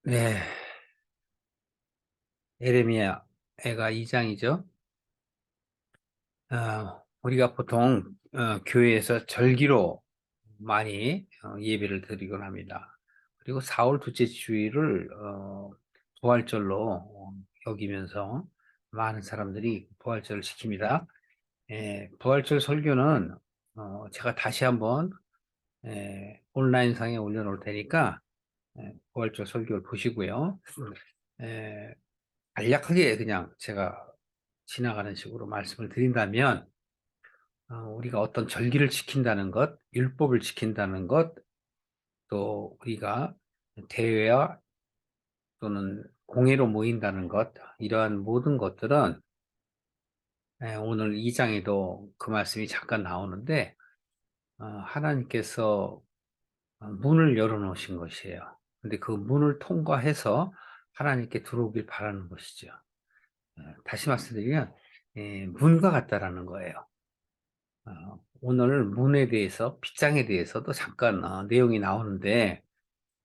네, 에레미야 애가 2장이죠. 우리가 보통 교회에서 절기로 많이 예배를 드리곤 합니다. 그리고 4월 둘째 주일을 부활절로 여기면서 많은 사람들이 부활절을 지킵니다. 부활절 설교는 제가 다시 한번 온라인상에 올려놓을 테니까 부활절 설교를 보시고요. 에, 간략하게 그냥 제가 지나가는 식으로 말씀을 드린다면, 우리가 어떤 절기를 지킨다는 것, 율법을 지킨다는 것, 또 우리가 대회와 또는 공회로 모인다는 것, 이러한 모든 것들은 오늘 2장에도 그 말씀이 잠깐 나오는데, 하나님께서 문을 열어놓으신 것이에요. 근데 그 문을 통과해서 하나님께 들어오길 바라는 것이죠. 다시 말씀드리면, 문과 같다라는 거예요. 오늘 문에 대해서, 빗장에 대해서도 잠깐 내용이 나오는데,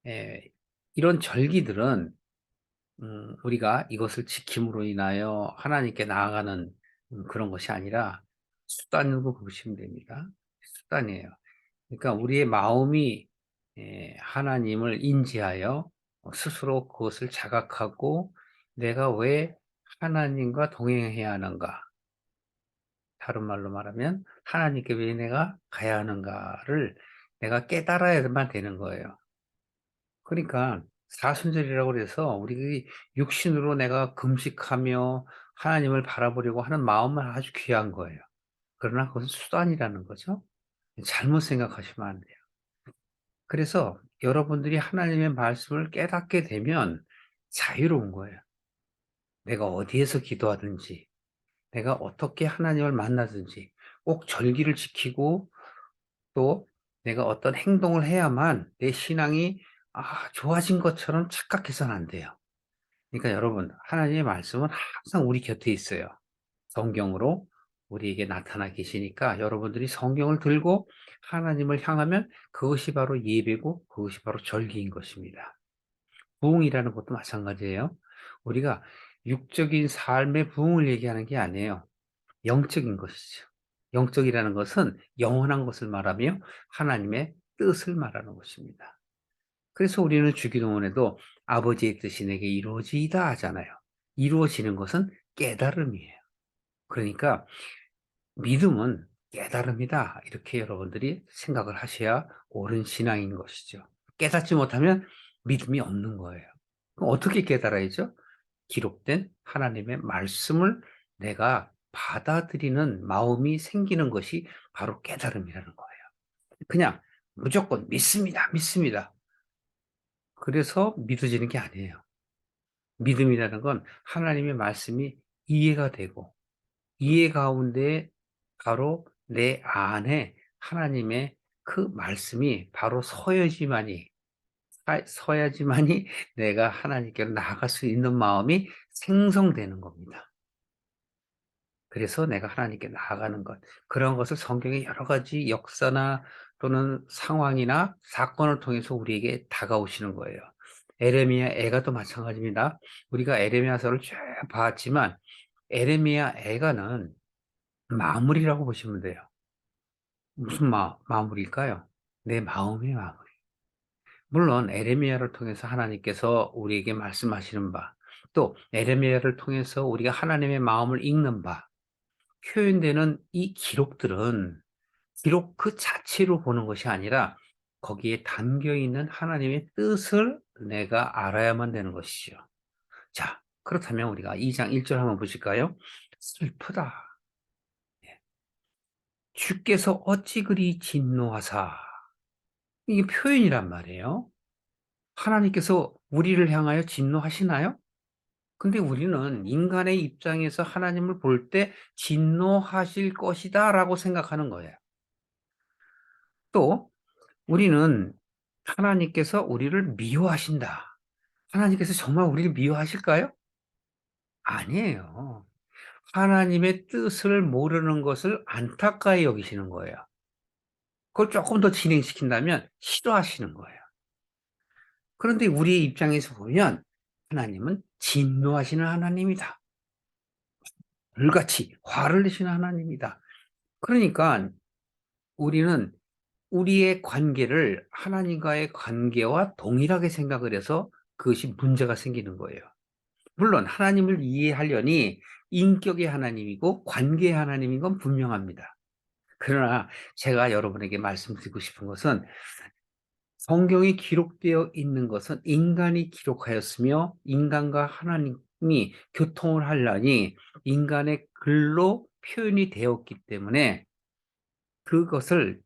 에, 이런 절기들은 우리가 이것을 지킴으로 인하여 하나님께 나아가는 그런 것이 아니라 수단으로 보시면 됩니다. 수단이에요. 그러니까 우리의 마음이 하나님을 인지하여 스스로 그것을 자각하고 내가 왜 하나님과 동행해야 하는가? 다른 말로 말하면 하나님께 왜 내가 가야 하는가를 내가 깨달아야만 되는 거예요. 그러니까 사순절이라고 그래서 우리 육신으로 내가 금식하며 하나님을 바라보려고 하는 마음은 아주 귀한 거예요. 그러나 그것은 수단이라는 거죠. 잘못 생각하시면 안 돼요. 그래서 여러분들이 하나님의 말씀을 깨닫게 되면 자유로운 거예요. 내가 어디에서 기도하든지, 내가 어떻게 하나님을 만나든지, 꼭 절기를 지키고 또 내가 어떤 행동을 해야만 내 신앙이 좋아진 것처럼 착각해서는 안 돼요. 그러니까 여러분, 하나님의 말씀은 항상 우리 곁에 있어요. 성경으로 우리에게 나타나 계시니까 여러분들이 성경을 들고 하나님을 향하면 그것이 바로 예배고 그것이 바로 절기인 것입니다. 부흥이라는 것도 마찬가지예요. 우리가 육적인 삶의 부흥을 얘기하는 게 아니에요. 영적인 것이죠. 영적이라는 것은 영원한 것을 말하며 하나님의 뜻을 말하는 것입니다. 그래서 우리는 주기도문에도 아버지의 뜻이 내게 이루어지이다 하잖아요. 이루어지는 것은 깨달음이에요. 그러니까 믿음은 깨달음이다. 이렇게 여러분들이 생각을 하셔야 옳은 신앙인 것이죠. 깨닫지 못하면 믿음이 없는 거예요. 그럼 어떻게 깨달아야죠? 기록된 하나님의 말씀을 내가 받아들이는 마음이 생기는 것이 바로 깨달음이라는 거예요. 그냥 무조건 믿습니다, 믿습니다. 그래서 믿어지는 게 아니에요. 믿음이라는 건 하나님의 말씀이 이해가 되고, 이해 가운데 바로 내 안에 하나님의 그 말씀이 바로 서야지만이 내가 하나님께로 나아갈 수 있는 마음이 생성되는 겁니다. 그래서 내가 하나님께 나아가는 것, 그런 것을 성경의 여러 가지 역사나 또는 상황이나 사건을 통해서 우리에게 다가오시는 거예요. 에레미야 애가도 마찬가지입니다. 우리가 에레미야서를 쭉 봤지만 에레미야 애가는 마무리라고 보시면 돼요. 무슨 마무리일까요? 내 마음의 마무리. 물론 에레미야를 통해서 하나님께서 우리에게 말씀하시는 바, 또 에레미야를 통해서 우리가 하나님의 마음을 읽는 바, 표현되는 이 기록들은 기록 그 자체로 보는 것이 아니라 거기에 담겨 있는 하나님의 뜻을 내가 알아야만 되는 것이죠. 자, 그렇다면 우리가 2장 1절 한번 보실까요? 슬프다. 예. 주께서 어찌 그리 진노하사. 이게 표현이란 말이에요. 하나님께서 우리를 향하여 진노하시나요? 근데 우리는 인간의 입장에서 하나님을 볼 때 진노하실 것이다 라고 생각하는 거예요. 또 우리는 하나님께서 우리를 미워하신다. 하나님께서 정말 우리를 미워하실까요? 아니에요. 하나님의 뜻을 모르는 것을 안타까이 여기시는 거예요. 그걸 조금 더 진행시킨다면 싫어하시는 거예요. 그런데 우리의 입장에서 보면 하나님은 진노하시는 하나님이다. 불같이 화를 내시는 하나님이다. 그러니까 우리는 우리의 관계를 하나님과의 관계와 동일하게 생각을 해서 그것이 문제가 생기는 거예요. 물론 하나님을 이해하려니 인격의 하나님이고 관계의 하나님인 건 분명합니다. 그러나 제가 여러분에게 말씀드리고 싶은 것은 성경이 기록되어 있는 것은 인간이 기록하였으며 인간과 하나님이 교통을 하려니 인간의 글로 표현이 되었기 때문에 그것을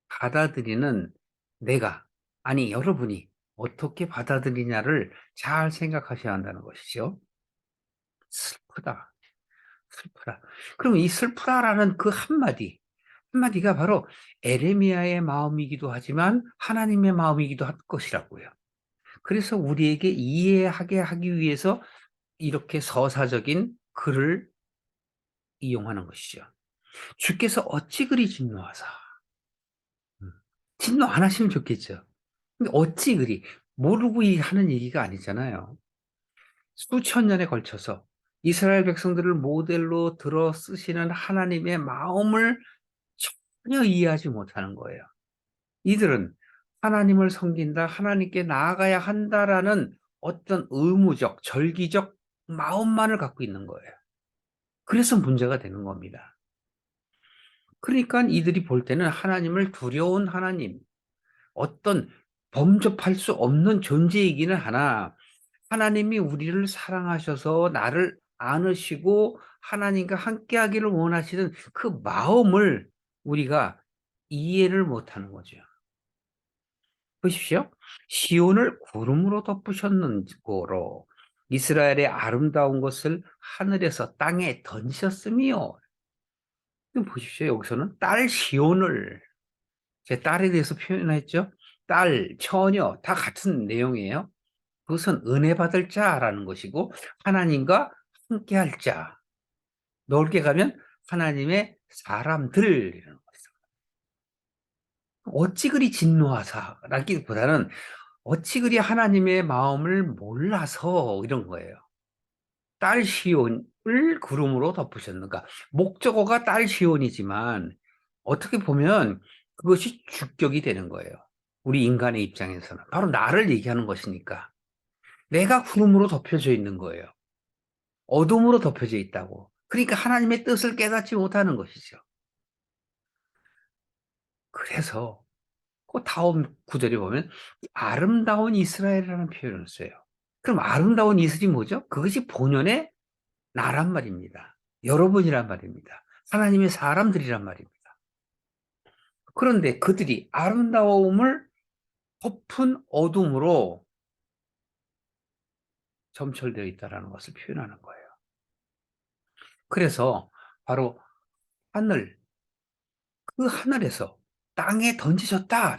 받아들이는 내가, 아니 여러분이 어떻게 받아들이냐를 잘 생각하셔야 한다는 것이죠. 슬프다. 슬프다. 그럼 이 슬프다라는 그 한마디가 바로 에레미야의 마음이기도 하지만 하나님의 마음이기도 할 것이라고요. 그래서 우리에게 이해하게 하기 위해서 이렇게 서사적인 글을 이용하는 것이죠. 주께서 어찌 그리 진노하사. 음. 진노 안 하시면 좋겠죠. 근데 어찌 그리 모르고 하는 얘기가 아니잖아요. 수천 년에 걸쳐서 이스라엘 백성들을 모델로 들어 쓰시는 하나님의 마음을 전혀 이해하지 못하는 거예요. 이들은 하나님을 섬긴다, 하나님께 나아가야 한다라는 어떤 의무적, 절기적 마음만을 갖고 있는 거예요. 그래서 문제가 되는 겁니다. 그러니까 이들이 볼 때는 하나님을 두려운 하나님, 어떤 범접할 수 없는 존재이기는 하나 하나님이 우리를 사랑하셔서 나를 안으시고 하나님과 함께하기를 원하시는 그 마음을 우리가 이해를 못하는 거죠. 보십시오. 시온을 구름으로 덮으셨는 고로 이스라엘의 아름다운 것을 하늘에서 땅에 던지셨으며. 보십시오. 여기서는 딸 시온을 제 딸에 대해서 표현했죠. 딸, 처녀 다 같은 내용이에요. 그것은 은혜 받을 자라는 것이고 하나님과 함께할 자. 넓게 가면 하나님의 사람들이라는 거죠. 어찌 그리 진노하사라기보다는 어찌 그리 하나님의 마음을 몰라서 이런 거예요. 딸 시온을 구름으로 덮으셨는가. 목적어가 딸 시온이지만 어떻게 보면 그것이 주격이 되는 거예요. 우리 인간의 입장에서는. 바로 나를 얘기하는 것이니까. 내가 구름으로 덮여져 있는 거예요. 어둠으로 덮여져 있다고. 그러니까 하나님의 뜻을 깨닫지 못하는 것이죠. 그래서 그 다음 구절에 보면 아름다운 이스라엘이라는 표현을 써요. 그럼 아름다운 이슬이 뭐죠? 그것이 본연의 나란 말입니다. 여러분이란 말입니다. 하나님의 사람들이란 말입니다. 그런데 그들이 아름다움을 덮은 어둠으로 점철되어 있다는 것을 표현하는 거예요. 그래서 바로 하늘, 그 하늘에서 땅에 던지셨다.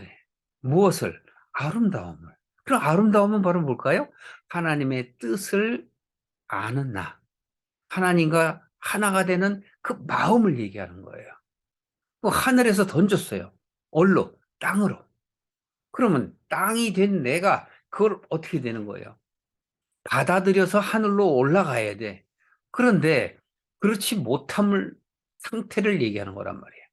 무엇을? 아름다움을. 그럼 아름다움은 바로 뭘까요? 하나님의 뜻을 아는 나. 하나님과 하나가 되는 그 마음을 얘기하는 거예요. 하늘에서 던졌어요. 얼로? 땅으로. 그러면 땅이 된 내가 그걸 어떻게 되는 거예요? 받아들여서 하늘로 올라가야 돼. 그런데 그렇지 못함을 상태를 얘기하는 거란 말이에요.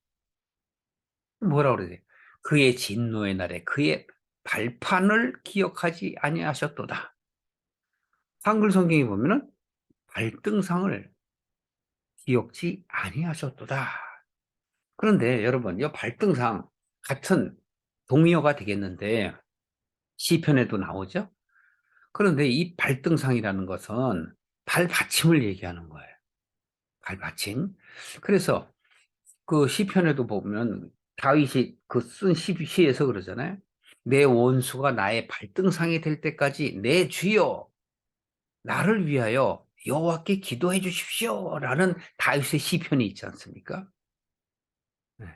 뭐라 그러지? 그의 진노의 날에 그의 발판을 기억하지 아니하셨도다. 한글 성경에 보면은 발등상을 기억지 아니하셨도다. 그런데 여러분, 이 발등상 같은 동의어가 되겠는데 시편에도 나오죠? 그런데 이 발등상이라는 것은 발받침을 얘기하는 거예요. 발받침. 그래서 그 시편에도 보면 다윗이 그 쓴 시에서 그러잖아요. 내 원수가 나의 발등상이 될 때까지 내 주여 나를 위하여 여호와께 기도해 주십시오라는 다윗의 시편이 있지 않습니까? 네.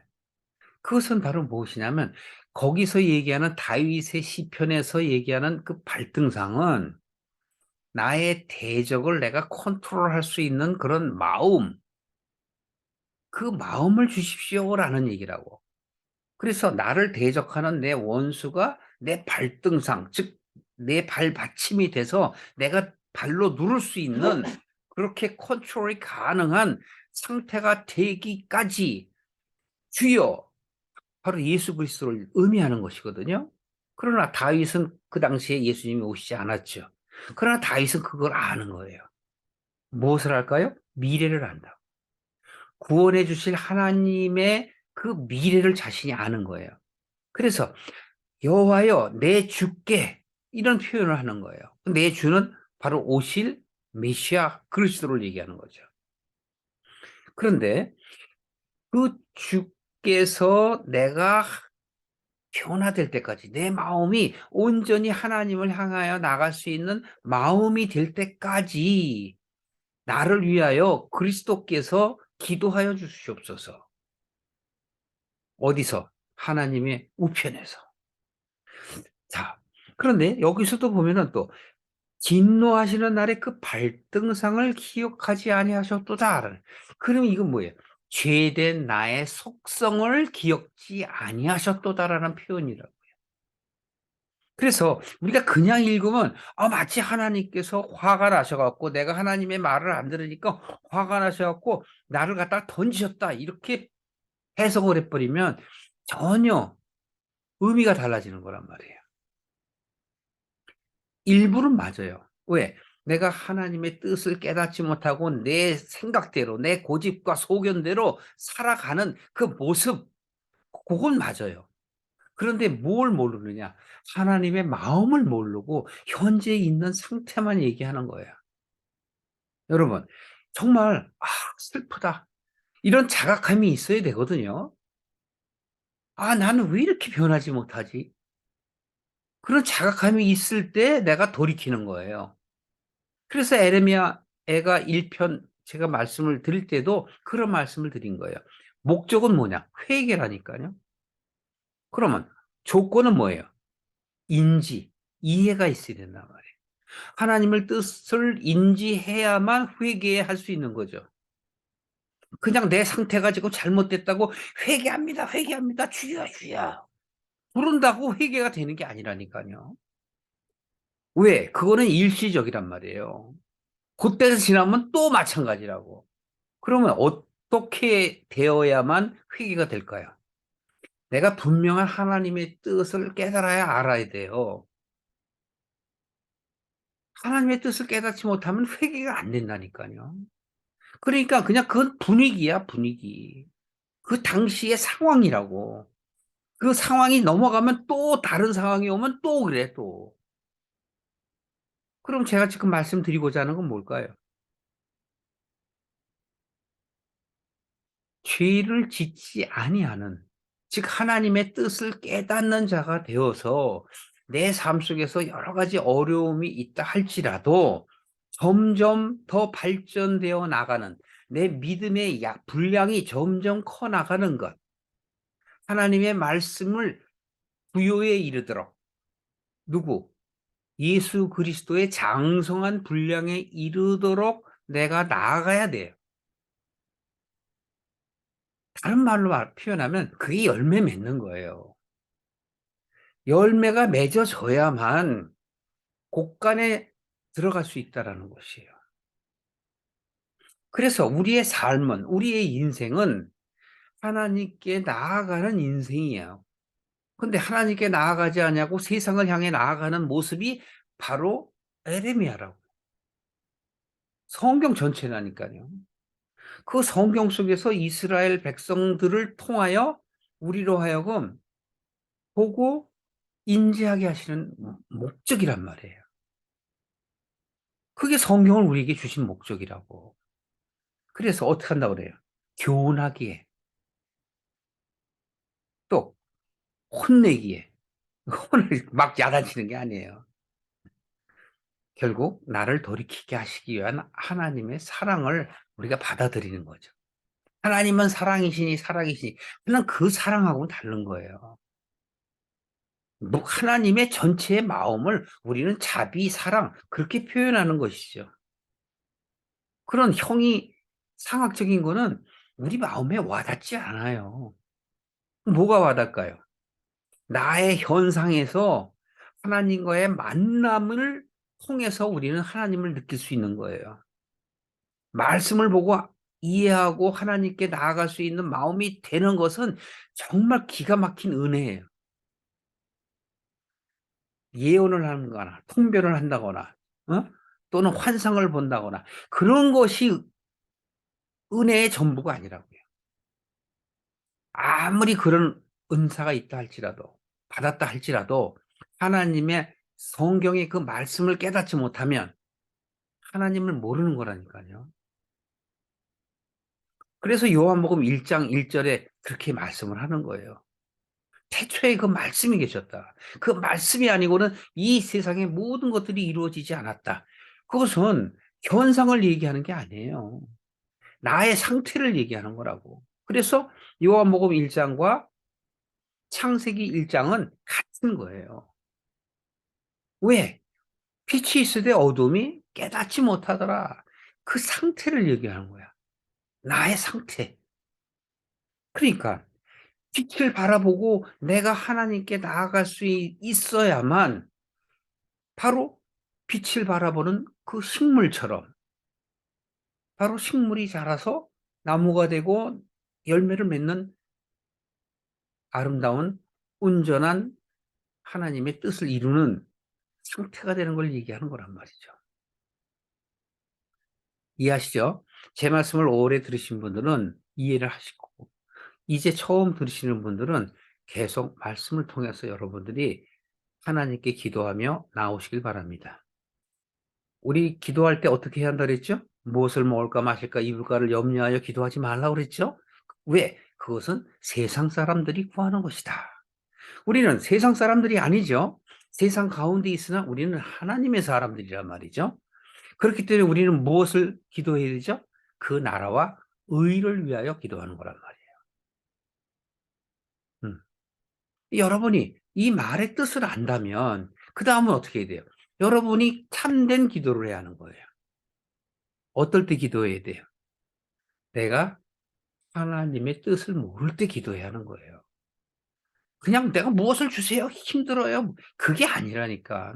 그것은 바로 무엇이냐면 거기서 얘기하는 다윗의 시편에서 얘기하는 그 발등상은 나의 대적을 내가 컨트롤할 수 있는 그런 마음, 그 마음을 주십시오라는 얘기라고. 그래서 나를 대적하는 내 원수가 내 발등상, 즉 내 발받침이 돼서 내가 발로 누를 수 있는 그렇게 컨트롤이 가능한 상태가 되기까지 주여 바로 예수 그리스도를 의미하는 것이거든요. 그러나 다윗은 그 당시에 예수님이 오시지 않았죠. 그러나 다윗은 그걸 아는 거예요. 무엇을 할까요? 미래를 안다고. 구원해 주실 하나님의 그 미래를 자신이 아는 거예요. 그래서 여호와여 내 주께 이런 표현을 하는 거예요. 내 주는 바로 오실 메시아 그리스도를 얘기하는 거죠. 그런데 그 주께서 내가 변화될 때까지 내 마음이 온전히 하나님을 향하여 나갈 수 있는 마음이 될 때까지 나를 위하여 그리스도께서 기도하여 주시옵소서. 어디서? 하나님의 우편에서. 자, 그런데 여기서도 보면은 또 진노하시는 날의 그 발등상을 기억하지 아니하셨도다. 그럼 이건 뭐예요? 죄된 나의 속성을 기억지 아니하셨도다라는 표현이라고. 그래서 우리가 그냥 읽으면 마치 하나님께서 화가 나셔 갖고 내가 하나님의 말을 안 들으니까 화가 나셔 갖고 나를 갖다가 던지셨다 이렇게 해석을 해 버리면 전혀 의미가 달라지는 거란 말이에요. 일부는 맞아요. 왜? 내가 하나님의 뜻을 깨닫지 못하고 내 생각대로 내 고집과 소견대로 살아가는 그 모습 그건 맞아요. 그런데 뭘 모르느냐? 하나님의 마음을 모르고 현재 있는 상태만 얘기하는 거예요. 여러분 정말 '아 슬프다.' 이런 자각함이 있어야 되거든요. '아 나는 왜 이렇게 변하지 못하지?' 그런 자각함이 있을 때 내가 돌이키는 거예요. 그래서 에레미야가 1편 제가 말씀을 드릴 때도 그런 말씀을 드린 거예요. 목적은 뭐냐? 회개라니까요. 그러면 조건은 뭐예요? 인지, 이해가 있어야 된단 말이에요. 하나님을 뜻을 인지해야만 회개할 수 있는 거죠. 그냥 내 상태가 지금 잘못됐다고 "회개합니다, 회개합니다. 주여, 주여." 부른다고 회개가 되는 게 아니라니까요. 왜? 그거는 일시적이란 말이에요. 고때가 지나면 또 마찬가지라고. 그러면 어떻게 되어야만 회개가 될까요? 내가 분명한 하나님의 뜻을 깨달아야 알아야 돼요. 하나님의 뜻을 깨닫지 못하면 회개가 안 된다니까요. 그러니까 그냥 그건 분위기야, 분위기. 그 당시의 상황이라고. 그 상황이 넘어가면 또 다른 상황이 오면 또 그래 또. 그럼 제가 지금 말씀드리고자 하는 건 뭘까요? 죄를 짓지 아니하는 즉 하나님의 뜻을 깨닫는 자가 되어서 내 삶 속에서 여러 가지 어려움이 있다 할지라도 점점 더 발전되어 나가는 내 믿음의 분량이 점점 커 나가는 것. 하나님의 말씀을 부요에 이르도록 누구? 예수 그리스도의 장성한 분량에 이르도록 내가 나아가야 돼요. 다른 말로 표현하면 그게 열매 맺는 거예요. 열매가 맺어져야만 곳간에 들어갈 수 있다라는 것이에요. 그래서 우리의 삶은 우리의 인생은 하나님께 나아가는 인생이에요. 근데 하나님께 나아가지 않냐고 세상을 향해 나아가는 모습이 바로 에레미야라고. 성경 전체라니까요. 그 성경 속에서 이스라엘 백성들을 통하여 우리로 하여금 보고 인지하게 하시는 목적이란 말이에요. 그게 성경을 우리에게 주신 목적이라고. 그래서 어떻게 한다고 그래요? 교훈하기에 또 혼내기에 혼을 막 야단치는 게 아니에요. 결국 나를 돌이키게 하시기 위한 하나님의 사랑을 우리가 받아들이는 거죠. 하나님은 사랑이시니 사랑이시니 그냥 그 사랑하고는 다른 거예요. 하나님의 전체의 마음을 우리는 자비, 사랑 그렇게 표현하는 것이죠. 그런 형이 상학적인 거는 우리 마음에 와닿지 않아요. 뭐가 와닿을까요? 나의 현상에서 하나님과의 만남을 통해서 우리는 하나님을 느낄 수 있는 거예요. 말씀을 보고 이해하고 하나님께 나아갈 수 있는 마음이 되는 것은 정말 기가 막힌 은혜예요. 예언을 하거나 통변을 한다거나 또는 환상을 본다거나 그런 것이 은혜의 전부가 아니라고요. 아무리 그런 은사가 있다 할지라도 받았다 할지라도 하나님의 성경의 그 말씀을 깨닫지 못하면 하나님을 모르는 거라니까요. 그래서 요한복음 1장 1절에 그렇게 말씀을 하는 거예요. 태초에 그 말씀이 계셨다. 그 말씀이 아니고는 이 세상의 모든 것들이 이루어지지 않았다. 그것은 현상을 얘기하는 게 아니에요. 나의 상태를 얘기하는 거라고. 그래서 요한복음 1장과 창세기 1장은 같은 거예요. 왜? 빛이 있으되 어둠이 깨닫지 못하더라. 그 상태를 얘기하는 거야. 나의 상태. 그러니까 빛을 바라보고 내가 하나님께 나아갈 수 있어야만 바로 빛을 바라보는 그 식물처럼 바로 식물이 자라서 나무가 되고 열매를 맺는 아름다운 온전한 하나님의 뜻을 이루는 상태가 되는 걸 얘기하는 거란 말이죠. 이해하시죠? 제 말씀을 오래 들으신 분들은 이해를 하실 거고 이제 처음 들으시는 분들은 계속 말씀을 통해서 여러분들이 하나님께 기도하며 나오시길 바랍니다. 우리 기도할 때 어떻게 해야 한다 그랬죠? 무엇을 먹을까 마실까 입을까를 염려하여 기도하지 말라고 그랬죠? 왜? 그것은 세상 사람들이 구하는 것이다. 우리는 세상 사람들이 아니죠. 세상 가운데 있으나 우리는 하나님의 사람들이란 말이죠. 그렇기 때문에 우리는 무엇을 기도해야 되죠? 그 나라와 의를 위하여 기도하는 거란 말이에요. 음. 여러분이 이 말의 뜻을 안다면 그다음은 어떻게 해야 돼요? 여러분이 참된 기도를 해야 하는 거예요. 어떨 때 기도해야 돼요? 내가 하나님의 뜻을 모를 때 기도해야 하는 거예요. 그냥 "내가 무엇을 주세요. 힘들어요." 그게 아니라니까.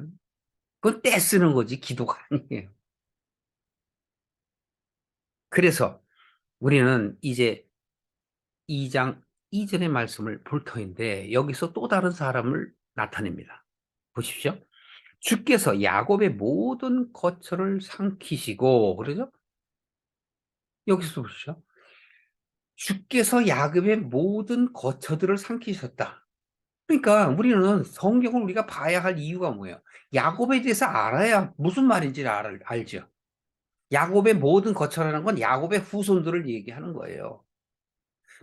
그건 떼쓰는 거지 기도가 아니에요. 그래서 우리는 이제 2장 2 절의 말씀을 볼 터인데 여기서 또 다른 사람을 나타냅니다. 보십시오. 주께서 야곱의 모든 거처를 삼키시고 그러죠? 여기서 보십시오. 주께서 야곱의 모든 거처들을 삼키셨다. 그러니까 우리는 성경을 우리가 봐야 할 이유가 뭐예요? 야곱에 대해서 알아야 무슨 말인지를 알죠. 야곱의 모든 거처라는 건 야곱의 후손들을 얘기하는 거예요.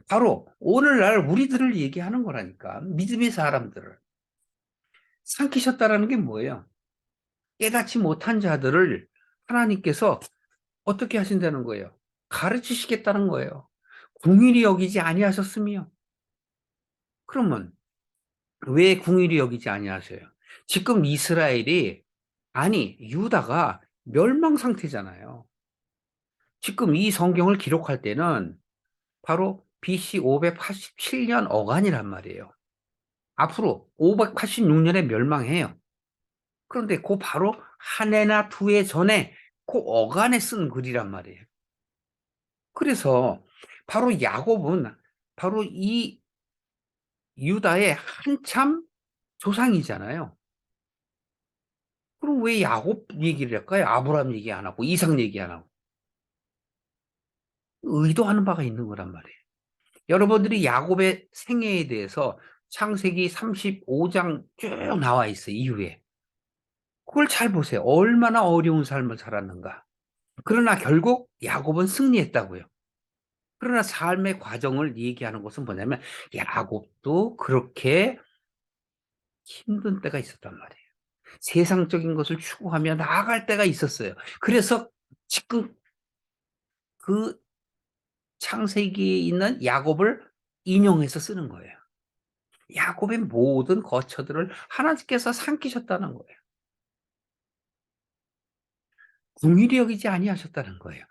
바로 오늘날 우리들을 얘기하는 거라니까. 믿음의 사람들을. 삼키셨다라는 게 뭐예요? 깨닫지 못한 자들을 하나님께서 어떻게 하신다는 거예요? 가르치시겠다는 거예요. 궁일이 여기지 아니하셨으며. 그러면 왜 궁일이 여기지 아니하세요? 지금 이스라엘이 아니 유다가 멸망 상태잖아요. 지금 이 성경을 기록할 때는 바로 BC 587년 어간이란 말이에요. 앞으로 586년에 멸망해요. 그런데 그 바로 한 해나 두 해 전에 그 어간에 쓴 글이란 말이에요. 그래서 바로 야곱은 바로 이 유다의 한참 조상이잖아요. 그럼 왜 야곱 얘기를 할까요? 아브라함 얘기 안 하고 이삭 얘기 안 하고. 의도하는 바가 있는 거란 말이에요. 여러분들이 야곱의 생애에 대해서 창세기 35장 쭉 나와 있어요, 이후에. 그걸 잘 보세요. 얼마나 어려운 삶을 살았는가. 그러나 결국 야곱은 승리했다고요. 그러나 삶의 과정을 얘기하는 것은 뭐냐면 야곱도 그렇게 힘든 때가 있었단 말이에요. 세상적인 것을 추구하며 나아갈 때가 있었어요. 그래서 지금 그 창세기에 있는 야곱을 인용해서 쓰는 거예요. 야곱의 모든 거처들을 하나님께서 삼키셨다는 거예요. 긍휼히 여기지 아니하셨다는 거예요.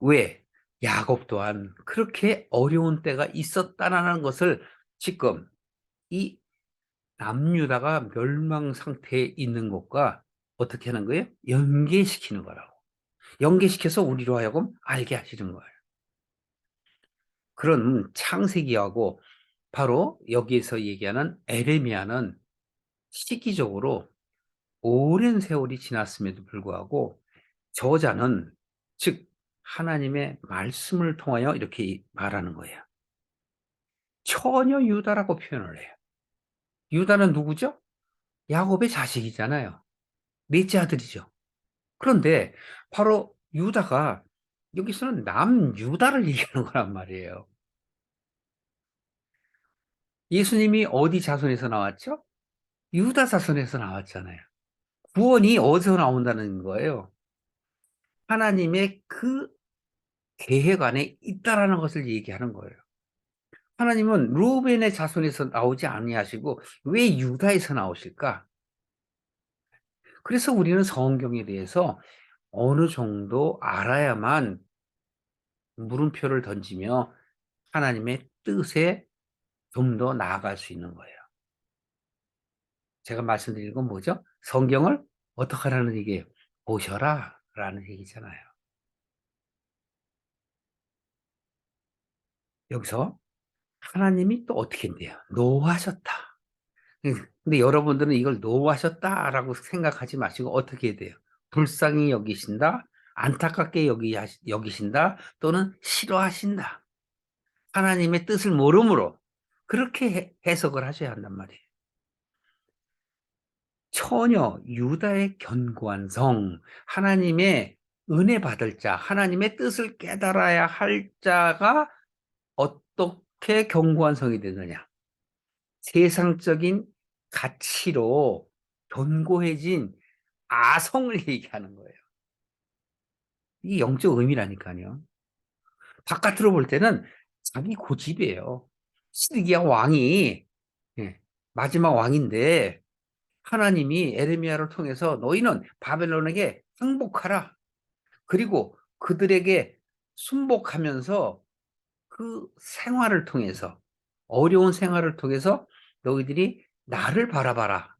왜? 야곱 또한 그렇게 어려운 때가 있었다라는 것을 지금 이 남유다가 멸망 상태에 있는 것과 어떻게 하는 거예요? 연계시키는 거라고. 연계시켜서 우리로 하여금 알게 하시는 거예요. 그런 창세기하고 바로 여기에서 얘기하는 에레미야는 시기적으로 오랜 세월이 지났음에도 불구하고 저자는 즉 하나님의 말씀을 통하여 이렇게 말하는 거예요. 처녀 유다라고 표현을 해요. 유다는 누구죠? 야곱의 자식이잖아요. 넷째 아들이죠. 그런데 바로 유다가 여기서는 남유다를 얘기하는 거란 말이에요. 예수님이 어디 자손에서 나왔죠? 유다 자손에서 나왔잖아요. 구원이 어디서 나온다는 거예요? 하나님의 그 계획 안에 있다라는 것을 얘기하는 거예요. 하나님은 루벤의 자손에서 나오지 아니하시고 왜 유다에서 나오실까? 그래서 우리는 성경에 대해서 어느 정도 알아야만 물음표를 던지며 하나님의 뜻에 좀 더 나아갈 수 있는 거예요. 제가 말씀드린 건 뭐죠? 성경을 어떻게 하라는 얘기예요? 보셔라 라는 얘기잖아요. 여기서 하나님이 또 어떻게 한대요? 노하셨다. 근데 여러분들은 이걸 노하셨다라고 생각하지 마시고 어떻게 해야 돼요? 불쌍히 여기신다, 안타깝게 여기신다, 또는 싫어하신다. 하나님의 뜻을 모름으로 그렇게 해석을 하셔야 한단 말이에요. 처녀 유다의 견고한 성, 하나님의 은혜 받을 자, 하나님의 뜻을 깨달아야 할 자가 어떻게 견고한 성이 되느냐? 세상적인 가치로 견고해진 아성을 얘기하는 거예요. 이게 영적 의미라니까요. 바깥으로 볼 때는 자기 고집이에요. 시드기야 왕이 예, 마지막 왕인데 하나님이 에레미야를 통해서 너희는 바벨론에게 항복하라. 그리고 그들에게 순복하면서 그 생활을 통해서 어려운 생활을 통해서 너희들이 나를 바라봐라.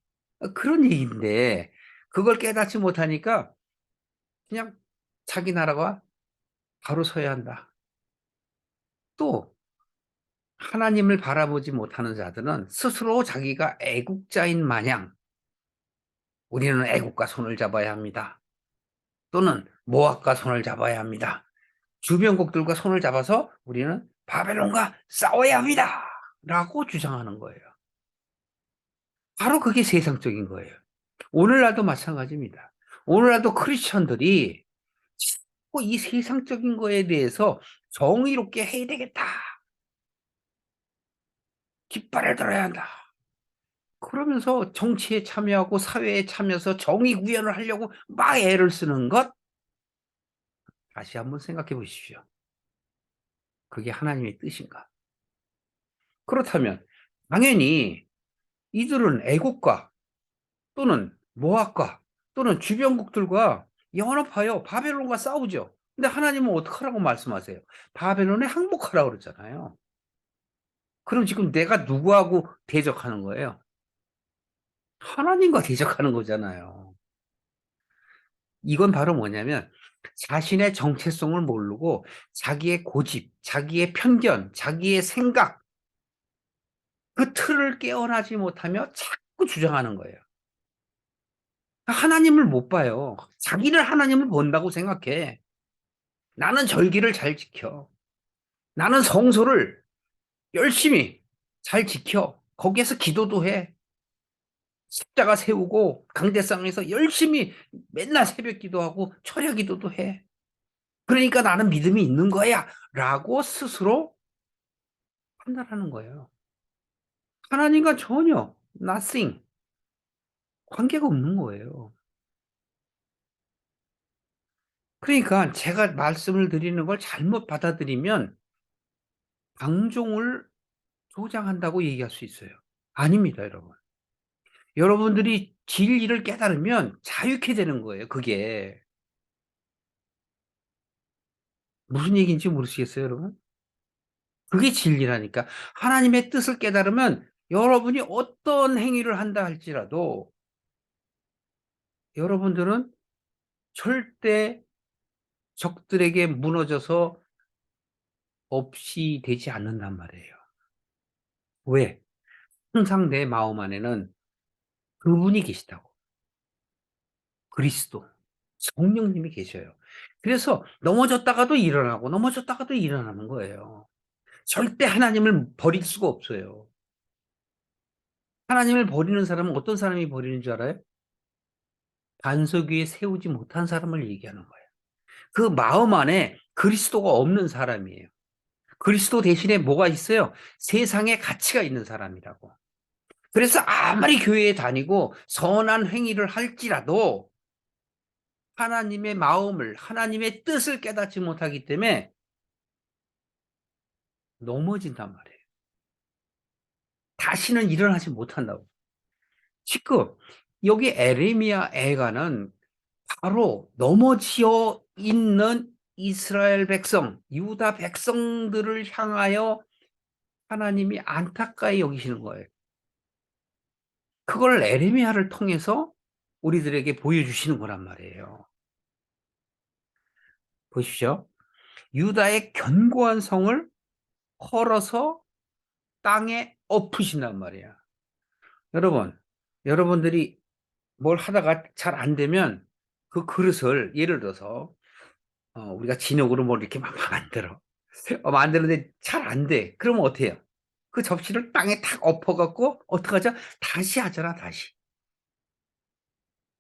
그런 얘기인데 그걸 깨닫지 못하니까 그냥 자기 나라가 바로 서야 한다. 또 하나님을 바라보지 못하는 자들은 스스로 자기가 애국자인 마냥 우리는 애국과 손을 잡아야 합니다. 또는 모압과 손을 잡아야 합니다. 주변국들과 손을 잡아서 우리는 바벨론과 싸워야 합니다. 라고 주장하는 거예요. 바로 그게 세상적인 거예요. 오늘날도 마찬가지입니다. 오늘날도 크리스천들이 자꾸 이 세상적인 거에 대해서 정의롭게 해야 되겠다. 깃발을 들어야 한다. 그러면서 정치에 참여하고 사회에 참여해서 정의 구현을 하려고 막 애를 쓰는 것 다시 한번 생각해 보십시오. 그게 하나님의 뜻인가? 그렇다면 당연히 이들은 애국과 또는 모압과 또는 주변국들과 연합하여 바벨론과 싸우죠. 근데 하나님은 어떡하라고 말씀하세요? 바벨론에 항복하라고 그러잖아요. 그럼 지금 내가 누구하고 대적하는 거예요? 하나님과 대적하는 거잖아요. 이건 바로 뭐냐면 자신의 정체성을 모르고 자기의 고집, 자기의 편견, 자기의 생각 그 틀을 깨어나지 못하며 자꾸 주장하는 거예요. 하나님을 못 봐요. 자기를 하나님을 본다고 생각해. 나는 절기를 잘 지켜. 나는 성소를 열심히 잘 지켜. 거기에서 기도도 해. 십자가 세우고 강대상에서 열심히 맨날 새벽 기도하고 철야 기도도 해. 그러니까 나는 믿음이 있는 거야. 라고 스스로 판단하는 거예요. 하나님과 전혀 nothing 관계가 없는 거예요. 그러니까 제가 말씀을 드리는 걸 잘못 받아들이면 방종을 조장한다고 얘기할 수 있어요. 아닙니다, 여러분. 여러분들이 진리를 깨달으면 자유케 되는 거예요, 그게. 무슨 얘기인지 모르시겠어요, 여러분? 그게 진리라니까. 하나님의 뜻을 깨달으면 여러분이 어떤 행위를 한다 할지라도 여러분들은 절대 적들에게 무너져서 없이 되지 않는단 말이에요. 왜? 항상 내 마음 안에는 그분이 계시다고. 그리스도, 성령님이 계셔요. 그래서 넘어졌다가도 일어나고 넘어졌다가도 일어나는 거예요. 절대 하나님을 버릴 수가 없어요. 하나님을 버리는 사람은 어떤 사람이 버리는 줄 알아요? 반석 위에 세우지 못한 사람을 얘기하는 거예요. 그 마음 안에 그리스도가 없는 사람이에요. 그리스도 대신에 뭐가 있어요? 세상에 가치가 있는 사람이라고. 그래서 아무리 교회에 다니고 선한 행위를 할지라도 하나님의 마음을, 하나님의 뜻을 깨닫지 못하기 때문에 넘어진단 말이에요. 다시는 일어나지 못한다고. 지금 여기 에레미야 애가는 바로 넘어지어 있는 이스라엘 백성, 유다 백성들을 향하여 하나님이 안타까이 여기시는 거예요. 그걸 에레미야를 통해서 우리들에게 보여주시는 거란 말이에요. 보십시오. 유다의 견고한 성을 헐어서 땅에 엎으신단 말이야. 여러분, 여러분들이 뭘 하다가 잘 안 되면 그 그릇을 예를 들어서 우리가 진흙으로 뭘 이렇게 막 만들어. 만드는데 잘 안 돼. 그러면 어떻게 해요? 그 접시를 땅에 탁 엎어 갖고 어떡하죠? 다시 하잖아, 다시.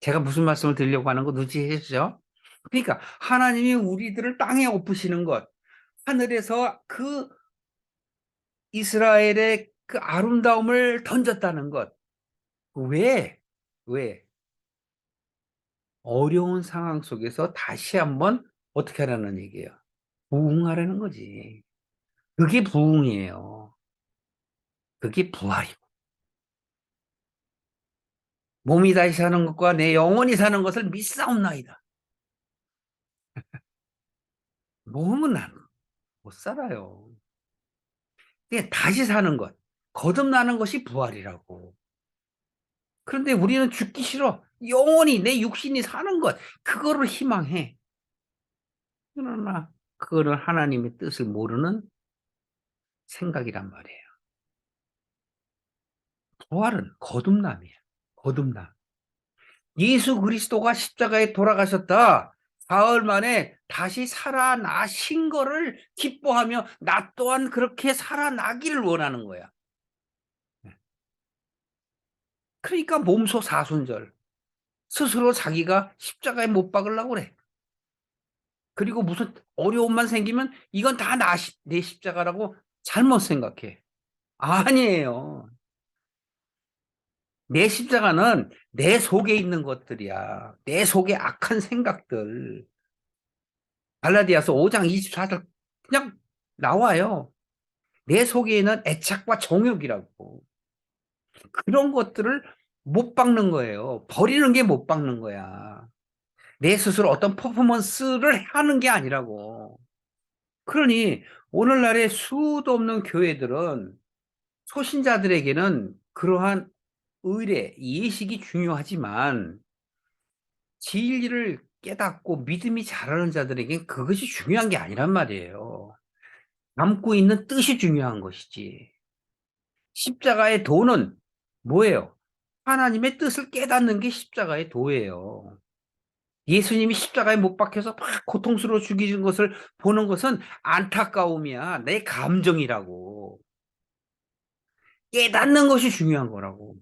제가 무슨 말씀을 드리려고 하는 거 눈치채시죠? 그러니까 하나님이 우리들을 땅에 엎으시는 것, 하늘에서 그 이스라엘의 그 아름다움을 던졌다는 것. 왜? 왜? 어려운 상황 속에서 다시 한번 어떻게 하라는 얘기예요? 부흥하라는 거지. 그게 부흥이에요. 그게 부활이고. 몸이 다시 사는 것과 내 영혼이 사는 것을 믿사옵나이다. 몸은 못 살아요. 그게 다시 사는 것, 거듭나는 것이 부활이라고. 그런데 우리는 죽기 싫어. 영원히 내 육신이 사는 것, 그거를 희망해. 그러나 그거는 하나님의 뜻을 모르는 생각이란 말이에요. 부활은 거듭남이에요. 거듭남. 예수 그리스도가 십자가에 돌아가셨다. 사흘 만에 다시 살아나신 거를 기뻐하며 나 또한 그렇게 살아나기를 원하는 거야. 그러니까 몸소 사순절. 스스로 자기가 십자가에 못 박으려고 그래. 그리고 무슨 어려움만 생기면 이건 다 내 십자가라고 잘못 생각해. 아니에요. 내 십자가는 내 속에 있는 것들이야. 내 속에 악한 생각들. 갈라디아서 5장 24절 그냥 나와요. 내 속에 있는 애착과 정욕이라고. 그런 것들을 못 박는 거예요. 버리는 게 못 박는 거야. 내 스스로 어떤 퍼포먼스를 하는 게 아니라고. 그러니 오늘날의 수도 없는 교회들은 초신자들에게는 그러한 의례, 예식이 중요하지만 진리를 깨닫고 믿음이 자라는 자들에겐 그것이 중요한 게 아니란 말이에요. 담고 있는 뜻이 중요한 것이지. 십자가의 도는 뭐예요? 하나님의 뜻을 깨닫는 게 십자가의 도예요. 예수님이 십자가에 못 박혀서 막 고통스러워 죽이는 것을 보는 것은 안타까움이야. 내 감정이라고. 깨닫는 것이 중요한 거라고.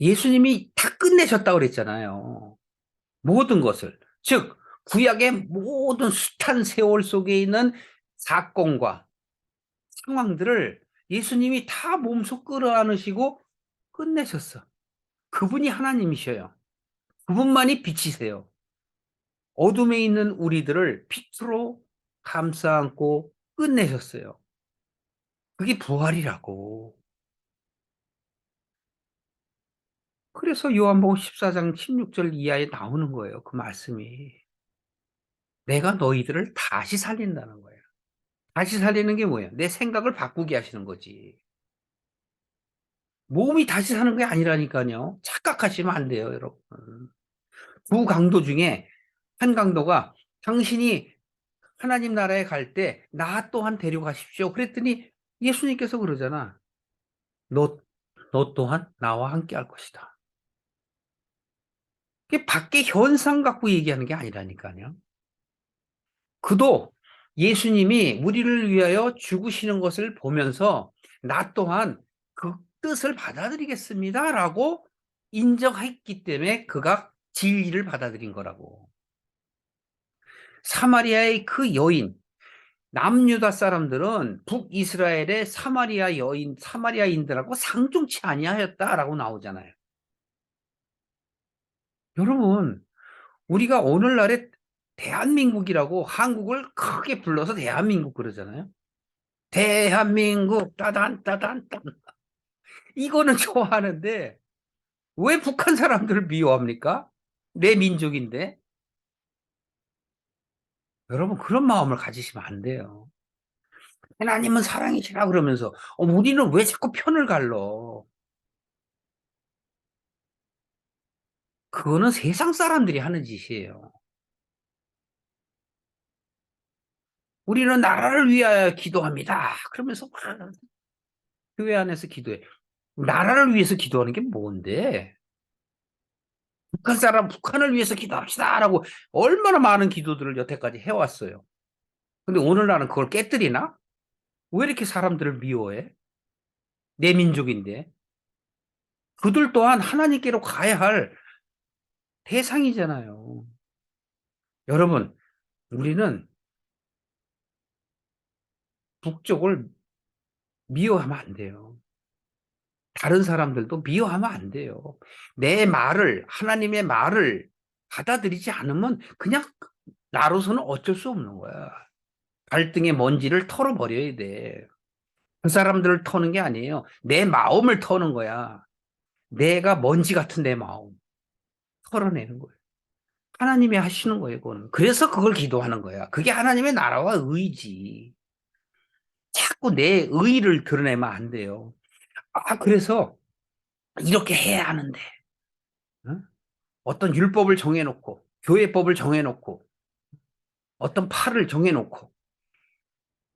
예수님이 다 끝내셨다고 그랬잖아요. 모든 것을. 즉, 구약의 모든 숱한 세월 속에 있는 사건과 상황들을 예수님이 다 몸소 끌어안으시고 끝내셨어. 그분이 하나님이셔요. 그분만이 빛이세요. 어둠에 있는 우리들을 빛으로 감싸 안고 끝내셨어요. 그게 부활이라고. 그래서 요한복음 14장 16절 이하에 나오는 거예요. 그 말씀이. 내가 너희들을 다시 살린다는 거예요. 다시 살리는 게 뭐예요? 내 생각을 바꾸게 하시는 거지. 몸이 다시 사는 게 아니라니까요. 착각하시면 안 돼요, 여러분. 두 강도 중에 한 강도가 당신이 하나님 나라에 갈 때 나 또한 데려가십시오. 그랬더니 예수님께서 그러잖아. 너, 너 또한 나와 함께 할 것이다. 그게 밖에 현상 갖고 얘기하는 게 아니라니까요. 그도 예수님이 우리를 위하여 죽으시는 것을 보면서 나 또한 그 뜻을 받아들이겠습니다라고 인정했기 때문에 그가 진리를 받아들인 거라고. 사마리아의 그 여인, 남유다 사람들은 북이스라엘의 사마리아인들하고 상종치 아니하였다라고 나오잖아요. 여러분, 우리가 오늘날의 대한민국이라고 한국을 크게 불러서 대한민국 그러잖아요. 대한민국 따단 따단 따 이거는 좋아하는데 왜 북한 사람들을 미워합니까? 내 민족인데. 여러분 그런 마음을 가지시면 안 돼요. 하나님은 사랑이시라 그러면서 우리는 왜 자꾸 편을 갈러. 그거는 세상 사람들이 하는 짓이에요. 우리는 나라를 위하여 기도합니다. 그러면서 막 교회 안에서 기도해. 나라를 위해서 기도하는 게 뭔데? 북한을 위해서 기도합시다라고 얼마나 많은 기도들을 여태까지 해왔어요. 근데 오늘날은 그걸 깨뜨리나? 왜 이렇게 사람들을 미워해? 내 민족인데. 그들 또한 하나님께로 가야 할 대상이잖아요. 여러분, 우리는 북쪽을 미워하면 안 돼요. 다른 사람들도 미워하면 안 돼요. 내 말을, 하나님의 말을 받아들이지 않으면 그냥 나로서는 어쩔 수 없는 거야. 갈등의 먼지를 털어버려야 돼. 그 사람들을 터는 게 아니에요. 내 마음을 터는 거야. 내가 먼지 같은 내 마음. 털어내는 거예요. 하나님이 하시는 거예요, 그거는. 그래서 그걸 기도하는 거야. 그게 하나님의 나라와 의지. 자꾸 내 의의를 드러내면 안 돼요. 그래서 이렇게 해야 하는데. 어? 어떤 율법을 정해놓고, 교회법을 정해놓고, 어떤 팔을 정해놓고,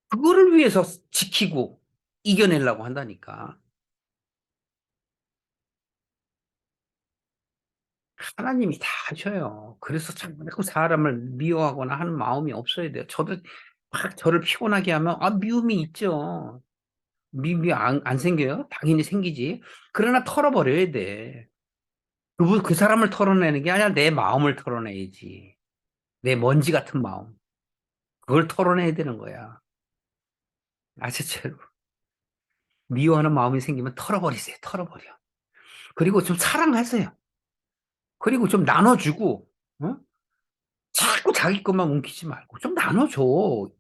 그거를 위해서 지키고 이겨내려고 한다니까. 하나님이 다 하셔요. 그래서 자꾸 사람을 미워하거나 하는 마음이 없어야 돼요. 저도 막 저를 피곤하게 하면 미움이 있죠. 미움이 안 생겨요? 당연히 생기지. 그러나 털어버려야 돼. 그 사람을 털어내는 게 아니라 내 마음을 털어내야지. 내 먼지 같은 마음. 그걸 털어내야 되는 거야. 아시죠? 미워하는 마음이 생기면 털어버리세요. 털어버려. 그리고 좀 사랑하세요. 그리고 좀 나눠주고, 어? 자꾸 자기 것만 뭉키지 말고 좀 나눠줘.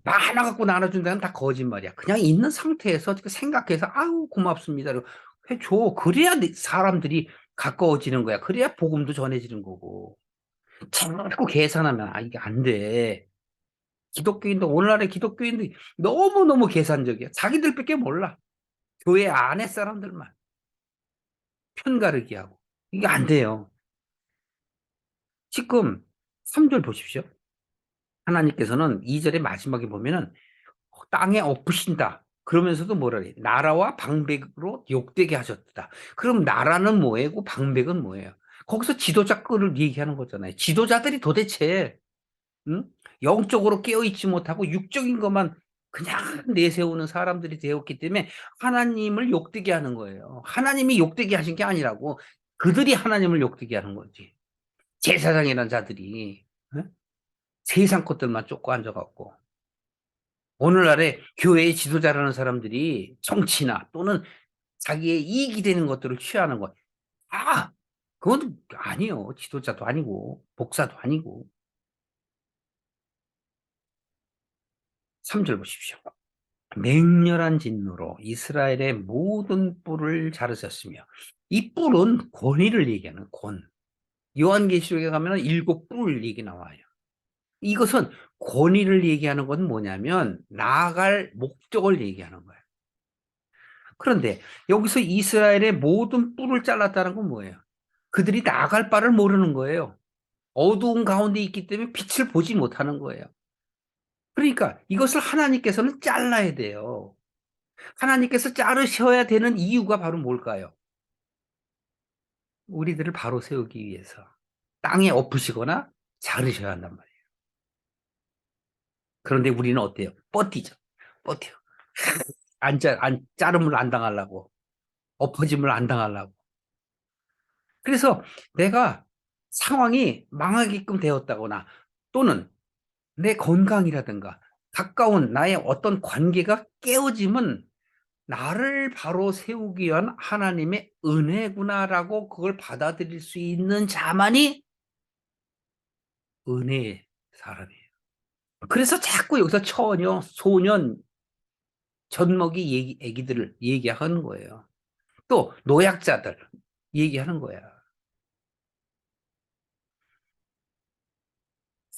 나 하나 갖고 나눠준다는 다 거짓말이야. 그냥 있는 상태에서 생각해서 아유 고맙습니다. 해줘. 그래야 사람들이 가까워지는 거야. 그래야 복음도 전해지는 거고. 자꾸 계산하면 이게 안 돼. 오늘날의 기독교인들이 너무너무 계산적이야. 자기들밖에 몰라. 교회 안에 사람들만 편가르기 하고. 이게 안 돼요. 지금 3절 보십시오. 하나님께서는 2절의 마지막에 보면은 땅에 엎으신다. 그러면서도 뭐라 그래? 나라와 방백으로 욕되게 하셨다. 그럼 나라는 뭐예요? 방백은 뭐예요? 거기서 지도자들을 얘기하는 거잖아요. 지도자들이 도대체 응? 영적으로 깨어있지 못하고 육적인 것만 그냥 내세우는 사람들이 되었기 때문에 하나님을 욕되게 하는 거예요. 하나님이 욕되게 하신 게 아니라고 그들이 하나님을 욕되게 하는 거지. 제사장이라는 자들이 응? 세상 것들만 쫓고 앉아갖고 오늘날에 교회의 지도자라는 사람들이 정치나 또는 자기의 이익이 되는 것들을 취하는 것. 그건 아니요. 지도자도 아니고, 목사도 아니고. 3절 보십시오. 맹렬한 진노로 이스라엘의 모든 뿔을 자르셨으며, 이 뿔은 권위를 얘기하는 권. 요한계시록에 가면 7뿔 얘기 나와요. 이것은 권위를 얘기하는 건 뭐냐면 나아갈 목적을 얘기하는 거예요. 그런데 여기서 이스라엘의 모든 뿔을 잘랐다는 건 뭐예요? 그들이 나아갈 바를 모르는 거예요. 어두운 가운데 있기 때문에 빛을 보지 못하는 거예요. 그러니까 이것을 하나님께서는 잘라야 돼요. 하나님께서 자르셔야 되는 이유가 바로 뭘까요? 우리들을 바로 세우기 위해서. 땅에 엎으시거나 자르셔야 한단 말이에요. 그런데 우리는 어때요? 버티죠. 버텨. 자름을 안 당하려고. 엎어짐을 안 당하려고. 그래서 내가 상황이 망하게끔 되었다거나 또는 내 건강이라든가 가까운 나의 어떤 관계가 깨어짐은 나를 바로 세우기 위한 하나님의 은혜구나라고 그걸 받아들일 수 있는 자만이 은혜의 사람이에요. 그래서 자꾸 여기서 처녀, 소년, 젖먹이 애기들을 얘기하는 거예요. 또 노약자들 얘기하는 거야.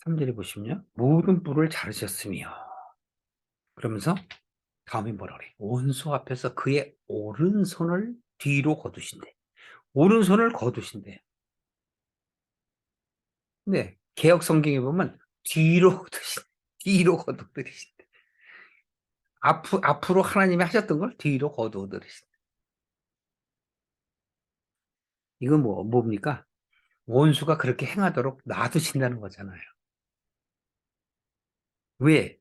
3절에 보시면요. 모든 뿔을 자르셨으며 그러면서 다음에 뭐라 그래? 원수 앞에서 그의 오른손을 뒤로 거두신대. 오른손을 거두신대. 네. 개역 성경에 보면 뒤로 거두신대. 뒤로 거두드리신대. 앞으로 하나님이 하셨던 걸 뒤로 거두드리신대. 이건 뭡니까? 원수가 그렇게 행하도록 놔두신다는 거잖아요. 왜?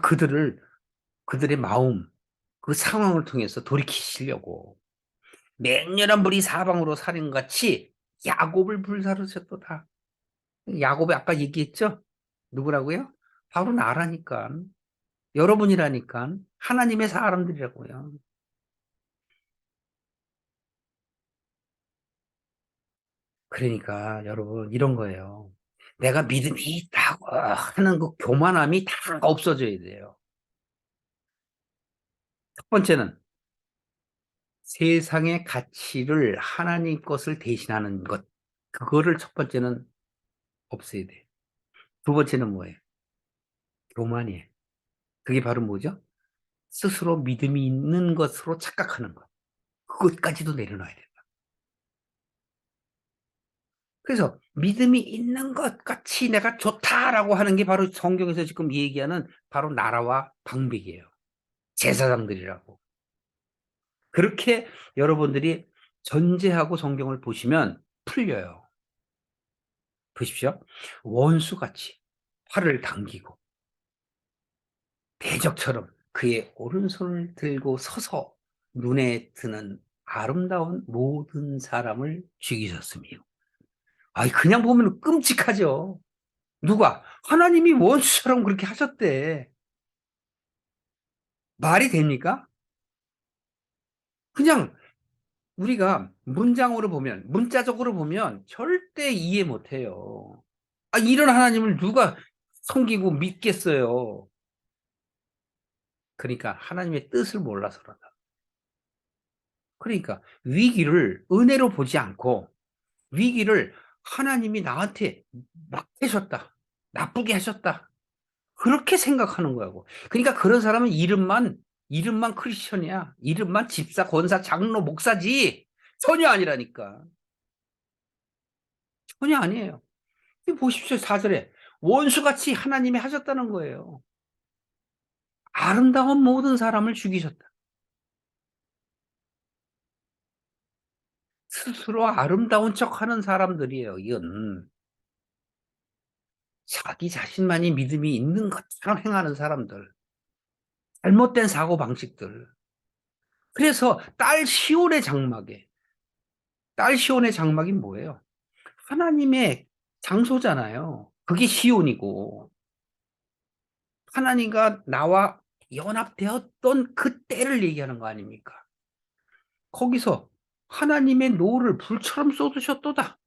그들의 마음, 그 상황을 통해서 돌이키시려고. 맹렬한 불이 사방으로 살인같이 야곱을 불사르셨도다. 야곱이 아까 얘기했죠? 누구라고요? 바로 나라니까. 여러분이라니까. 하나님의 사람들이라고요. 그러니까 여러분 이런 거예요. 내가 믿음이 있다고 하는 그 교만함이 다 없어져야 돼요. 첫 번째는 세상의 가치를 하나님 것을 대신하는 것. 그거를 첫 번째는 없애야 돼요. 두 번째는 뭐예요? 교만이에요. 그게 바로 뭐죠? 스스로 믿음이 있는 것으로 착각하는 것. 그것까지도 내려놔야 돼요. 그래서 믿음이 있는 것 같이 내가 좋다라고 하는 게 바로 성경에서 지금 얘기하는 바로 나라와 방백이에요. 제사장들이라고. 그렇게 여러분들이 전제하고 성경을 보시면 풀려요. 보십시오. 원수같이 활을 당기고 대적처럼 그의 오른손을 들고 서서 눈에 드는 아름다운 모든 사람을 죽이셨으며. 아이, 그냥 보면 끔찍하죠. 누가? 하나님이 원수처럼 그렇게 하셨대. 말이 됩니까? 그냥 우리가 문장으로 보면, 문자적으로 보면 절대 이해 못 해요. 이런 하나님을 누가 섬기고 믿겠어요. 그러니까 하나님의 뜻을 몰라서 그런다. 그러니까 위기를 은혜로 보지 않고 위기를 하나님이 나한테 막 하셨다. 나쁘게 하셨다. 그렇게 생각하는 거라고. 그러니까 그런 사람은 이름만 크리스천이야. 이름만 집사, 권사, 장로, 목사지. 전혀 아니라니까. 전혀 아니에요. 보십시오. 4절에. 원수같이 하나님이 하셨다는 거예요. 아름다운 모든 사람을 죽이셨다. 스스로 아름다운 척하는 사람들이에요. 이건 자기 자신만이 믿음이 있는 것처럼 행하는 사람들. 잘못된 사고방식들. 그래서 딸 시온의 장막이 뭐예요? 하나님의 장소잖아요. 그게 시온이고 하나님과 나와 연합되었던 그 때를 얘기하는 거 아닙니까? 거기서 하나님의 노를 불처럼 쏟으셨도다.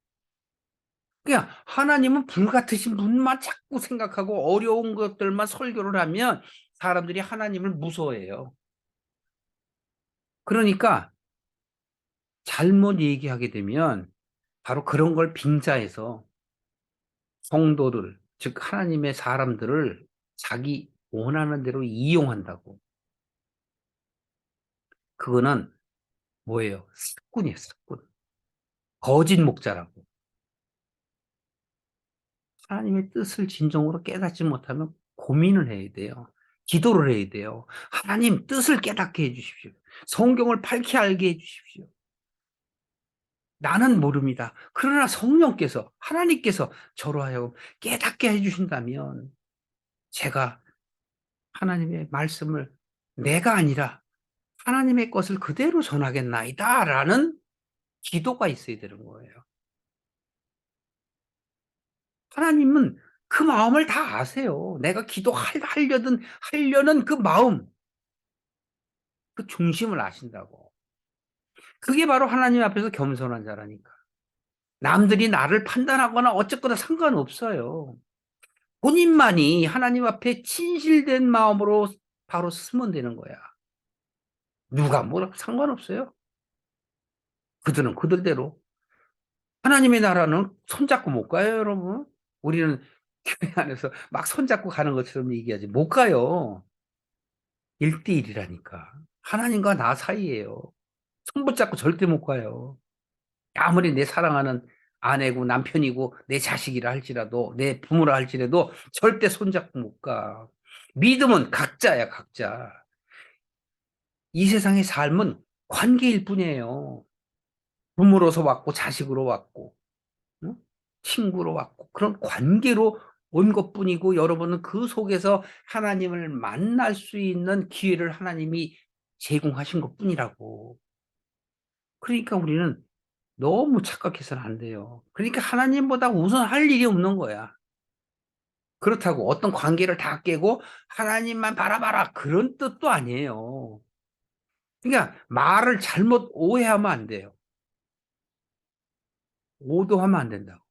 그냥 하나님은 불 같으신 분만 자꾸 생각하고 어려운 것들만 설교를 하면 사람들이 하나님을 무서워해요. 그러니까 잘못 얘기하게 되면 바로 그런 걸 빙자해서 성도들, 즉 하나님의 사람들을 자기 원하는 대로 이용한다고. 그거는 뭐예요? 사꾼이에요, 사꾼. 거짓 목자라고. 하나님의 뜻을 진정으로 깨닫지 못하면 고민을 해야 돼요. 기도를 해야 돼요. 하나님 뜻을 깨닫게 해 주십시오. 성경을 밝히 알게 해 주십시오. 나는 모릅니다. 그러나 성령께서 하나님께서 저로 하여금 깨닫게 해 주신다면 제가 하나님의 말씀을 내가 아니라 하나님의 것을 그대로 전하겠나이다라는 기도가 있어야 되는 거예요. 하나님은 그 마음을 다 아세요. 내가 하려는 그 마음, 그 중심을 아신다고. 그게 바로 하나님 앞에서 겸손한 자라니까. 남들이 나를 판단하거나 어쨌거나 상관없어요. 본인만이 하나님 앞에 진실된 마음으로 바로 쓰면 되는 거야. 누가 뭐라 상관없어요. 그들은 그들대로. 하나님의 나라는 손잡고 못 가요, 여러분. 우리는 교회 안에서 막 손잡고 가는 것처럼 얘기하지. 못 가요. 1대1이라니까. 하나님과 나 사이예요. 손 붙잡고 절대 못 가요. 아무리 내 사랑하는 아내고 남편이고 내 자식이라 할지라도 내 부모라 할지라도 절대 손잡고 못 가. 믿음은 각자야, 각자. 이 세상의 삶은 관계일 뿐이에요. 부모로서 왔고 자식으로 왔고 응? 친구로 왔고 그런 관계로 온 것뿐이고 여러분은 그 속에서 하나님을 만날 수 있는 기회를 하나님이 제공하신 것뿐이라고. 그러니까 우리는 너무 착각해서는 안 돼요. 그러니까 하나님보다 우선할 일이 없는 거야. 그렇다고 어떤 관계를 다 깨고 하나님만 바라봐라 그런 뜻도 아니에요. 그러니까 말을 잘못 오해하면 안 돼요. 오도하면 안 된다고.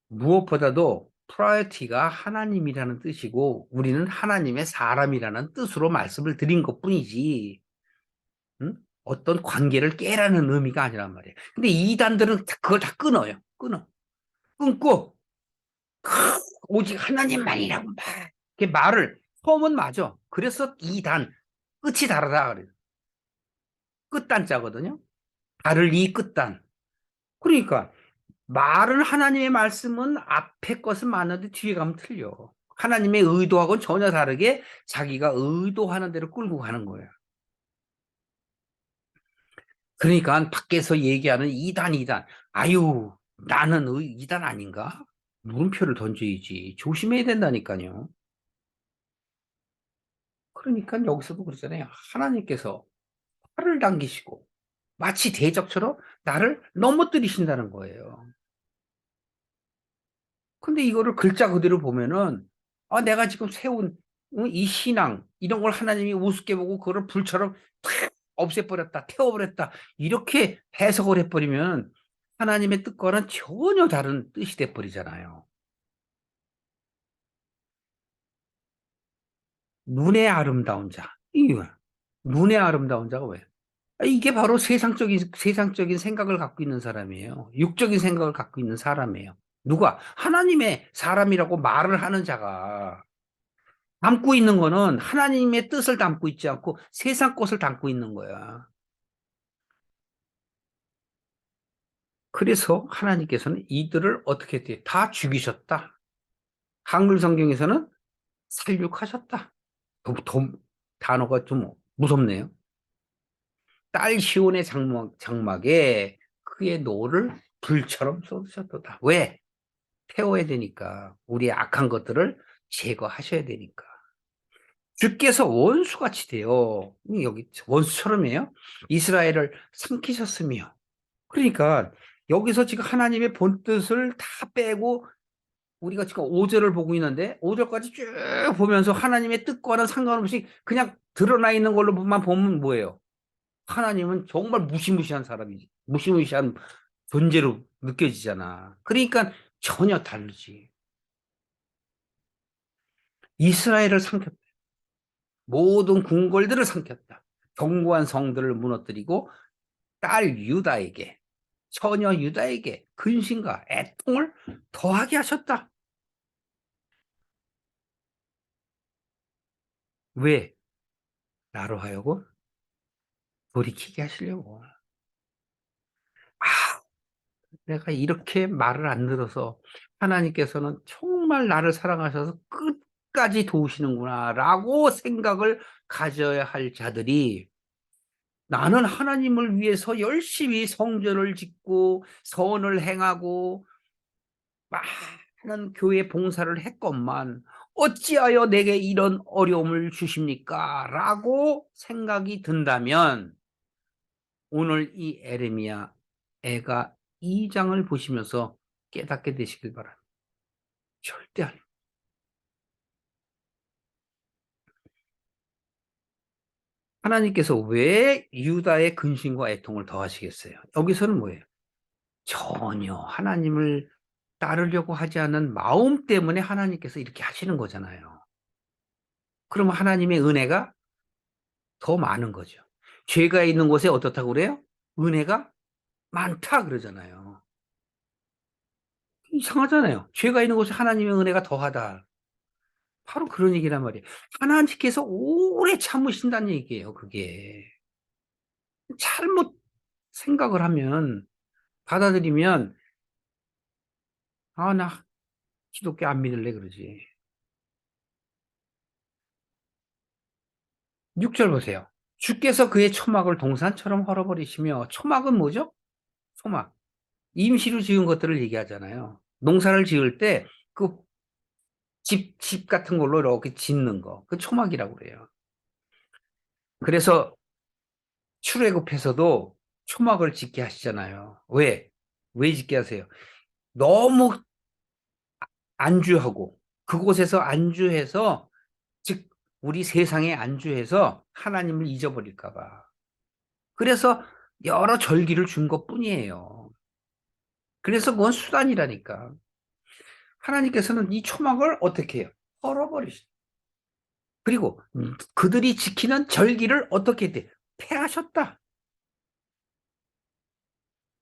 무엇보다도 프라이어티가 하나님이라는 뜻이고 우리는 하나님의 사람이라는 뜻으로 말씀을 드린 것뿐이지 응? 어떤 관계를 깨라는 의미가 아니란 말이에요. 근데 이단들은 그걸 다 끊어요. 끊고 오직 하나님만이라고 막 이렇게 말을 처음은 맞아. 그래서 이단 끝이 다르다 그래요. 끝단자거든요. 다를 이 끝단. 그러니까 말은 하나님의 말씀은 앞에 것은 맞는데 뒤에 가면 틀려. 하나님의 의도하고는 전혀 다르게 자기가 의도하는 대로 끌고 가는 거예요. 그러니까 밖에서 얘기하는 이단. 아유, 나는 이단 아닌가? 물음표를 던져야지. 조심해야 된다니까요. 그러니까 여기서도 그러잖아요. 하나님께서 팔을 당기시고 마치 대적처럼 나를 넘어뜨리신다는 거예요. 근데 이거를 글자 그대로 보면은 내가 지금 세운 이 신앙 이런 걸 하나님이 우습게 보고 그거를 불처럼 탁 없애버렸다, 태워버렸다 이렇게 해석을 해버리면 하나님의 뜻과는 전혀 다른 뜻이 돼버리잖아요. 눈의 아름다운 자. 이거야. 눈의 아름다운 자가 왜? 이게 바로 세상적인 생각을 갖고 있는 사람이에요. 육적인 생각을 갖고 있는 사람이에요. 누가? 하나님의 사람이라고 말을 하는 자가. 담고 있는 거는 하나님의 뜻을 담고 있지 않고 세상 것을 담고 있는 거야. 그래서 하나님께서는 이들을 어떻게 했대요? 다 죽이셨다. 한글 성경에서는 살육하셨다. 단어가 좀 무섭네요. 딸 시온의 장막에 그의 노를 불처럼 쏟으셨도다. 왜? 태워야 되니까. 우리의 악한 것들을 제거하셔야 되니까. 주께서 원수같이 돼요. 여기 원수처럼이에요. 이스라엘을 삼키셨으며. 그러니까 여기서 지금 하나님의 본뜻을 다 빼고 우리가 지금 5절을 보고 있는데 5절까지 쭉 보면서 하나님의 뜻과는 상관없이 그냥 드러나 있는 걸로만 보면 뭐예요? 하나님은 정말 무시무시한 사람이지. 무시무시한 존재로 느껴지잖아. 그러니까 전혀 다르지. 이스라엘을 삼켰다. 모든 궁궐들을 삼켰다. 견고한 성들을 무너뜨리고 딸 유다에게 처녀 유다에게 근심과 애통을 더하게 하셨다. 왜? 나로 하여금 돌이키게 하시려고. 아, 내가 이렇게 말을 안 들어서 하나님께서는 정말 나를 사랑하셔서 끝까지 도우시는구나라고 생각을 가져야 할 자들이, 나는 하나님을 위해서 열심히 성전을 짓고 선을 행하고 많은 교회 봉사를 했건만 어찌하여 내게 이런 어려움을 주십니까? 라고 생각이 든다면, 오늘 이 에레미야 애가 2장을 보시면서 깨닫게 되시길 바랍니다. 절대 아니에요. 하나님께서 왜 유다의 근심과 애통을 더하시겠어요? 여기서는 뭐예요? 전혀 하나님을 따르려고 하지 않는 마음 때문에 하나님께서 이렇게 하시는 거잖아요. 그러면 하나님의 은혜가 더 많은 거죠. 죄가 있는 곳에 어떻다고 그래요? 은혜가 많다 그러잖아요. 이상하잖아요. 죄가 있는 곳에 하나님의 은혜가 더하다. 바로 그런 얘기란 말이에요. 하나님께서 오래 참으신다는 얘기예요, 그게. 잘못 생각을 하면, 받아들이면, 아, 나 기독교 안 믿을래, 그러지. 6절 보세요. 주께서 그의 초막을 동산처럼 헐어버리시며, 초막은 뭐죠? 초막. 임시로 지은 것들을 얘기하잖아요. 농사를 지을 때, 그 집 같은 걸로 이렇게 짓는 거. 그 초막이라고 그래요. 그래서 출애굽해서도 초막을 짓게 하시잖아요. 왜? 왜 짓게 하세요? 너무 안주하고 그곳에서 안주해서, 즉 우리 세상에 안주해서 하나님을 잊어버릴까 봐. 그래서 여러 절기를 준 것뿐이에요. 그래서 그건 수단이라니까. 하나님께서는 이 초막을 어떻게 해요? 헐어버리시. 그리고 그들이 지키는 절기를 어떻게 했대? 폐하셨다.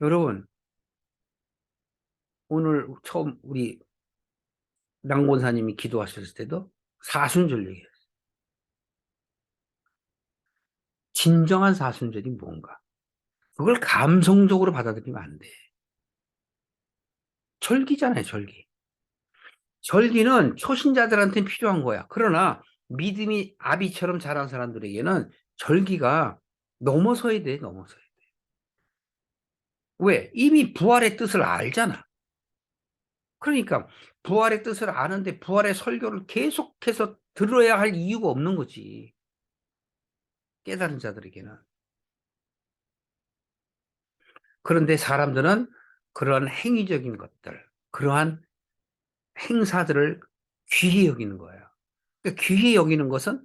여러분, 오늘 처음 우리 낭곤사님이 기도하셨을 때도 사순절 얘기했어요. 진정한 사순절이 뭔가? 그걸 감성적으로 받아들이면 안 돼. 절기잖아요, 절기. 절기는 초신자들한테는 필요한 거야. 그러나 믿음이 아비처럼 자란 사람들에게는 절기가 넘어서야 돼, 넘어서야 돼. 왜? 이미 부활의 뜻을 알잖아. 그러니까 부활의 뜻을 아는데 부활의 설교를 계속해서 들어야 할 이유가 없는 거지. 깨달은 자들에게는. 그런데 사람들은 그러한 행위적인 것들, 그러한 행사들을 귀히 여기는 거예요. 그러니까 귀히 여기는 것은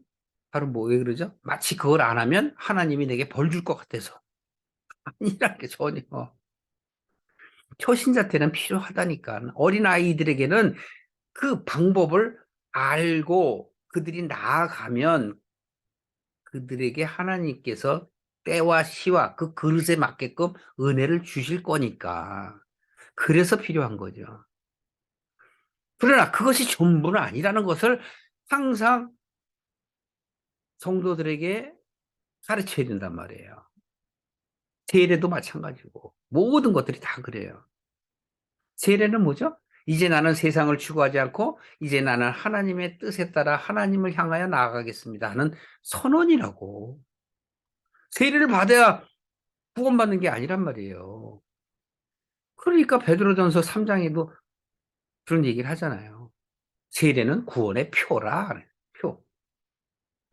바로 뭐, 왜 그러죠? 마치 그걸 안 하면 하나님이 내게 벌 줄 것 같아서. 아니라는 게 전혀. 초신자 때는 필요하다니까. 어린아이들에게는 그 방법을 알고 그들이 나아가면 그들에게 하나님께서 때와 시와 그 그릇에 맞게끔 은혜를 주실 거니까. 그래서 필요한 거죠. 그러나 그것이 전부는 아니라는 것을 항상 성도들에게 가르쳐야 된단 말이에요. 세례도 마찬가지고 모든 것들이 다 그래요. 세례는 뭐죠? 이제 나는 세상을 추구하지 않고 이제 나는 하나님의 뜻에 따라 하나님을 향하여 나아가겠습니다 하는 선언이라고. 세례를 받아야 구원받는 게 아니란 말이에요. 그러니까 베드로전서 3장에도 그런 얘기를 하잖아요. 세례는 구원의 표라. 표.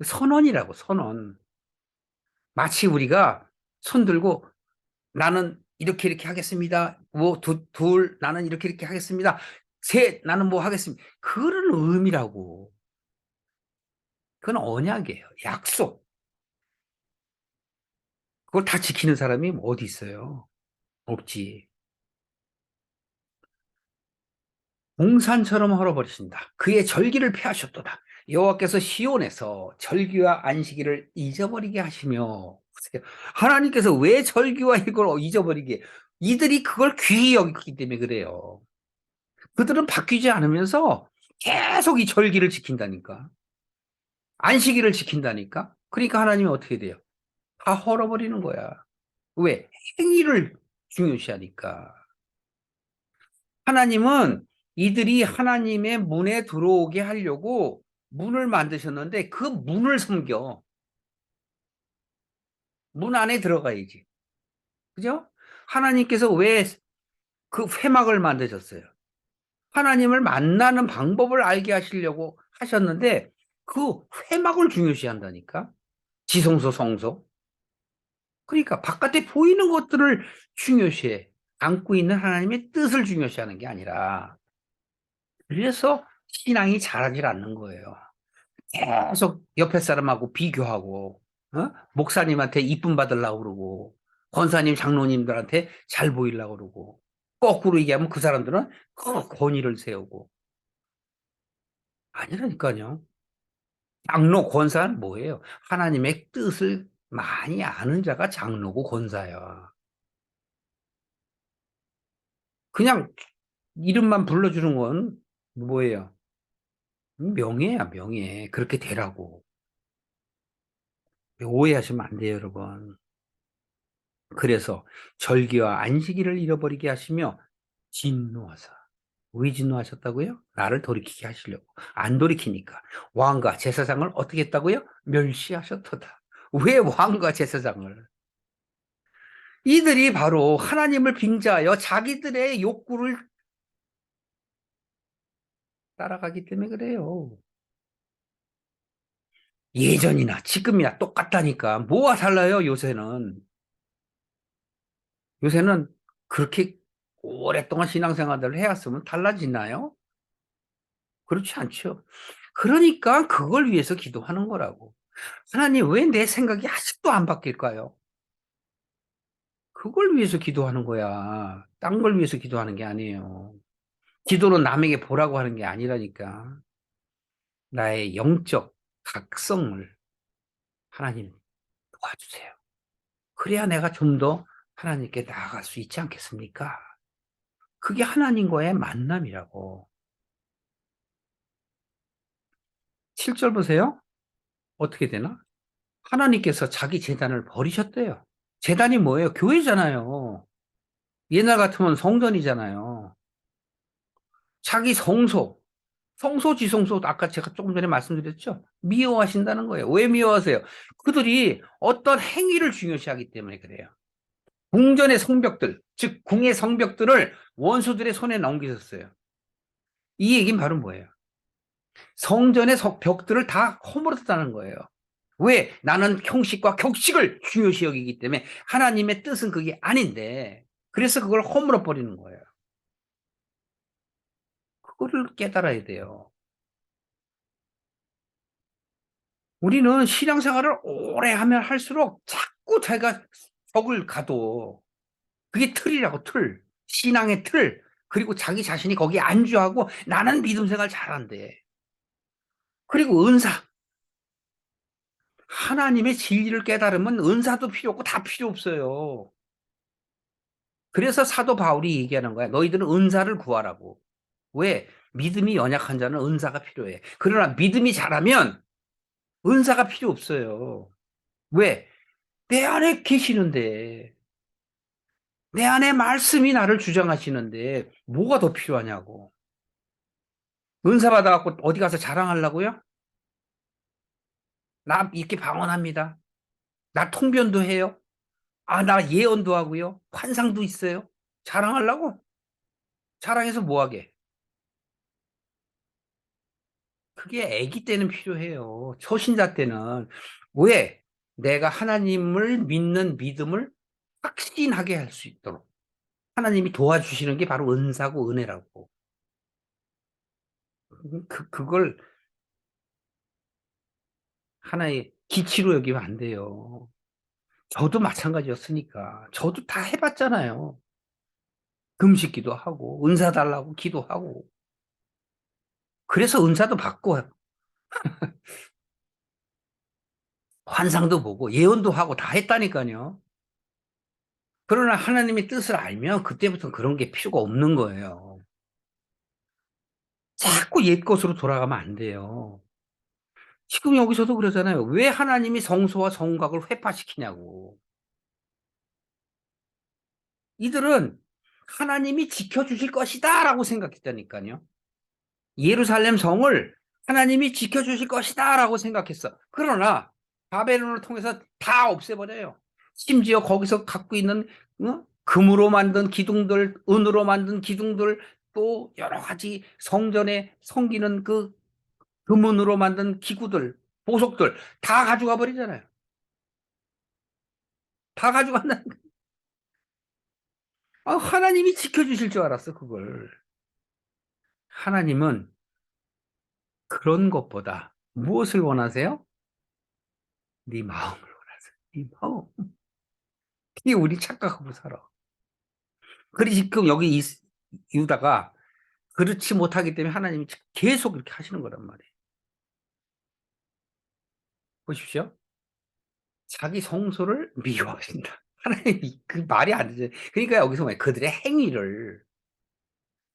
선언이라고, 선언. 마치 우리가 손 들고 나는 이렇게 이렇게 하겠습니다. 뭐 둘 나는 이렇게 이렇게 하겠습니다. 셋 나는 뭐 하겠습니다. 그런 의미라고. 그건 언약이에요. 약속. 그걸 다 지키는 사람이 어디 있어요? 없지. 동산처럼 헐어버리신다. 그의 절기를 폐하셨도다. 여호와께서 시온에서 절기와 안식일을 잊어버리게 하시며. 하나님께서 왜 절기와 이걸 잊어버리게? 이들이 그걸 귀히 여기기 때문에 그래요. 그들은 바뀌지 않으면서 계속 이 절기를 지킨다니까. 안식일을 지킨다니까? 그러니까 하나님이 어떻게 돼요? 다 헐어버리는 거야. 왜? 행위를 중요시하니까. 하나님은 이들이 하나님의 문에 들어오게 하려고 문을 만드셨는데 그 문을 섬겨. 문 안에 들어가야지. 그죠? 하나님께서 왜 그 회막을 만드셨어요? 하나님을 만나는 방법을 알게 하시려고 하셨는데 그 회막을 중요시한다니까? 지성소, 성소. 그러니까 바깥에 보이는 것들을 중요시해. 안고 있는 하나님의 뜻을 중요시하는 게 아니라. 그래서 신앙이 자라질 않는 거예요. 계속 옆에 사람하고 비교하고, 목사님한테 이쁨 받으려고 그러고, 권사님, 장로님들한테 잘 보이려고 그러고, 거꾸로 얘기하면 그 사람들은 그 권위를 세우고. 아니라니까요. 장로, 권사는 뭐예요? 하나님의 뜻을 많이 아는 자가 장로고 권사야. 그냥 이름만 불러주는 건 뭐예요? 명예야, 명예. 그렇게 되라고. 오해하시면 안 돼요, 여러분. 그래서 절기와 안식일을 잃어버리게 하시며 진노하사. 왜 진노하셨다고요? 나를 돌이키게 하시려고. 안 돌이키니까. 왕과 제사장을 어떻게 했다고요? 멸시하셨도다. 왜 왕과 제사장을? 이들이 바로 하나님을 빙자하여 자기들의 욕구를 따라가기 때문에 그래요. 예전이나 지금이나 똑같다니까. 뭐가 달라요, 요새는? 요새는 그렇게 오랫동안 신앙생활을 해왔으면 달라지나요? 그렇지 않죠. 그러니까 그걸 위해서 기도하는 거라고. 하나님 왜 내 생각이 아직도 안 바뀔까요? 그걸 위해서 기도하는 거야. 딴 걸 위해서 기도하는 게 아니에요. 기도는 남에게 보라고 하는 게 아니라니까. 나의 영적 각성을 하나님 도와주세요. 그래야 내가 좀 더 하나님께 나아갈 수 있지 않겠습니까? 그게 하나님과의 만남이라고. 7절 보세요. 어떻게 되나? 하나님께서 자기 제단을 버리셨대요. 제단이 뭐예요? 교회잖아요. 옛날 같으면 성전이잖아요. 자기 성소, 성소지성소 아까 제가 조금 전에 말씀드렸죠? 미워하신다는 거예요. 왜 미워하세요? 그들이 어떤 행위를 중요시하기 때문에 그래요. 궁전의 성벽들, 즉 궁의 성벽들을 원수들의 손에 넘기셨어요. 이 얘기는 바로 뭐예요? 성전의 벽들을 다 허물었다는 거예요. 왜? 나는 형식과 격식을 중요시 여기기 때문에 하나님의 뜻은 그게 아닌데 그래서 그걸 허물어 버리는 거예요. 그거를 깨달아야 돼요. 우리는 신앙생활을 오래 하면 할수록 자꾸 제가 벽을 가도 그게 틀이라고 틀. 신앙의 틀. 그리고 자기 자신이 거기에 안주하고 나는 믿음 생활 잘한대. 그리고 은사. 하나님의 진리를 깨달으면 은사도 필요 없고 다 필요 없어요. 그래서 사도 바울이 얘기하는 거야. 너희들은 은사를 구하라고. 왜? 믿음이 연약한 자는 은사가 필요해. 그러나 믿음이 잘하면 은사가 필요 없어요. 왜? 내 안에 계시는데. 내 안에 말씀이 나를 주장하시는데 뭐가 더 필요하냐고. 은사 받아갖고 어디 가서 자랑하려고요? 나 이렇게 방언합니다. 나 통변도 해요. 아, 나 예언도 하고요. 환상도 있어요. 자랑하려고? 자랑해서 뭐하게? 그게 아기 때는 필요해요. 초신자 때는. 왜? 내가 하나님을 믿는 믿음을 확신하게 할 수 있도록. 하나님이 도와주시는 게 바로 은사고 은혜라고. 그걸 하나의 기치로 여기면 안 돼요. 저도 마찬가지였으니까. 저도 다 해봤잖아요. 금식 기도하고, 은사 달라고 기도하고. 그래서 은사도 받고, 환상도 보고, 예언도 하고 다 했다니까요. 그러나 하나님의 뜻을 알면 그때부터 그런 게 필요가 없는 거예요. 자꾸 옛 것으로 돌아가면 안 돼요. 지금 여기서도 그러잖아요. 왜 하나님이 성소와 성곽을 회파시키냐고. 이들은 하나님이 지켜주실 것이다라고 생각했다니까요. 예루살렘 성을 하나님이 지켜주실 것이다라고 생각했어. 그러나 바벨론을 통해서 다 없애버려요. 심지어 거기서 갖고 있는 금으로 만든 기둥들, 은으로 만든 기둥들, 또 여러 가지 성전에 섬기는 그 금은으로 만든 기구들, 보석들 다 가져가 버리잖아요. 다 가져간다는 거예요. 하나님이 지켜주실 줄 알았어, 그걸. 하나님은 그런 것보다 무엇을 원하세요? 네 마음을 원하세요. 네 마음. 이게 우리 착각하고 살아. 그리 지금 여기 유다가 그렇지 못하기 때문에 하나님이 계속 이렇게 하시는 거란 말이에요. 보십시오. 자기 성소를 미워하신다. 하나님이 그 말이 안 되죠. 그러니까 여기서 뭐 그들의 행위를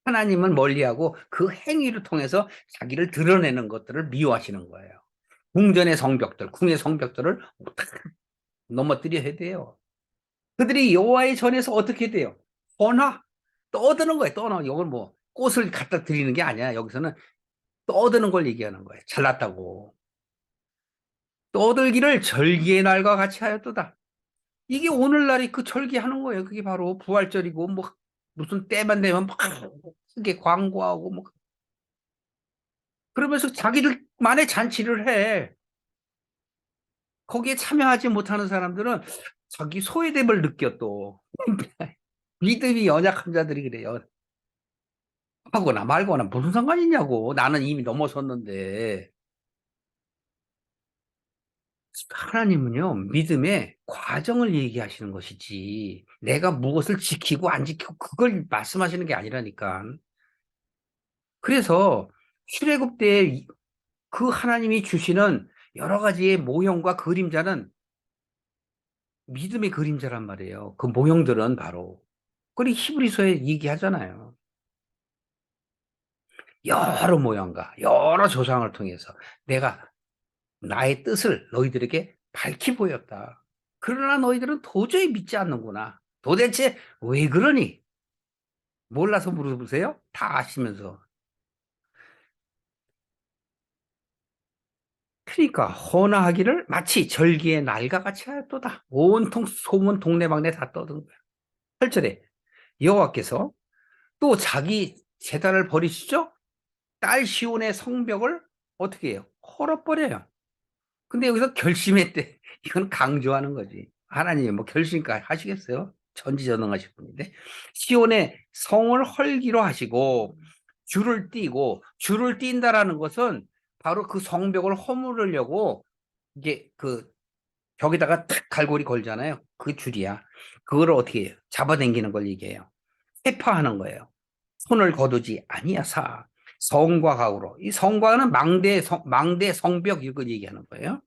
하나님은 멀리하고 그 행위를 통해서 자기를 드러내는 것들을 미워하시는 거예요. 궁전의 성벽들, 궁의 성벽들을 넘어뜨려야 돼요. 그들이 여호와의 전에서 어떻게 돼요? 떠나 떠드는 거예요. 떠나. 이건 뭐 꽃을 갖다 드리는 게 아니야. 여기서는 떠드는 걸 얘기하는 거예요. 잘났다고. 떠들기를 절기의 날과 같이 하였도다. 이게 오늘날이 그 절기하는 거예요. 그게 바로 부활절이고 뭐 무슨 때만 되면 막 크게 광고하고 뭐 그러면서 자기들만의 잔치를 해. 거기에 참여하지 못하는 사람들은 자기 소외됨을 느껴 또. 믿음이 연약한 자들이 그래요. 하거나 말거나 무슨 상관 있냐고. 나는 이미 넘어섰는데. 하나님은요, 믿음의 과정을 얘기하시는 것이지, 내가 무엇을 지키고 안 지키고 그걸 말씀하시는 게 아니라니까. 그래서 출애굽 때 그 하나님이 주시는 여러 가지의 모형과 그림자는 믿음의 그림자란 말이에요. 그 모형들은 바로. 그리 히브리서에 얘기하잖아요. 여러 모형과 여러 조상을 통해서 내가 나의 뜻을 너희들에게 밝히 보였다. 그러나 너희들은 도저히 믿지 않는구나. 도대체 왜 그러니? 몰라서 물어보세요? 다 아시면서. 그러니까 헌화하기를 마치 절기의 날과 같이 하였도다. 온통 소문 동네방네 다 떠든 거야. 8절에 여호와께서 또 자기 제단을 버리시죠? 딸 시온의 성벽을 어떻게 해요? 헐어버려요. 근데 여기서 결심했대. 이건 강조하는 거지. 하나님이 뭐 결심까지 하시겠어요? 전지전능하실 분인데. 시온의 성을 헐기로 하시고 줄을 띈다라는 것은 바로 그 성벽을 허물으려고 이게 그 벽에다가 탁 갈고리 걸잖아요. 그 줄이야. 그거를 어떻게 해요? 잡아당기는 걸 얘기해요. 회파하는 거예요. 손을 거두지 아니하사 성과 각으로. 이 성과는 망대 성벽 이걸 얘기하는 거예요.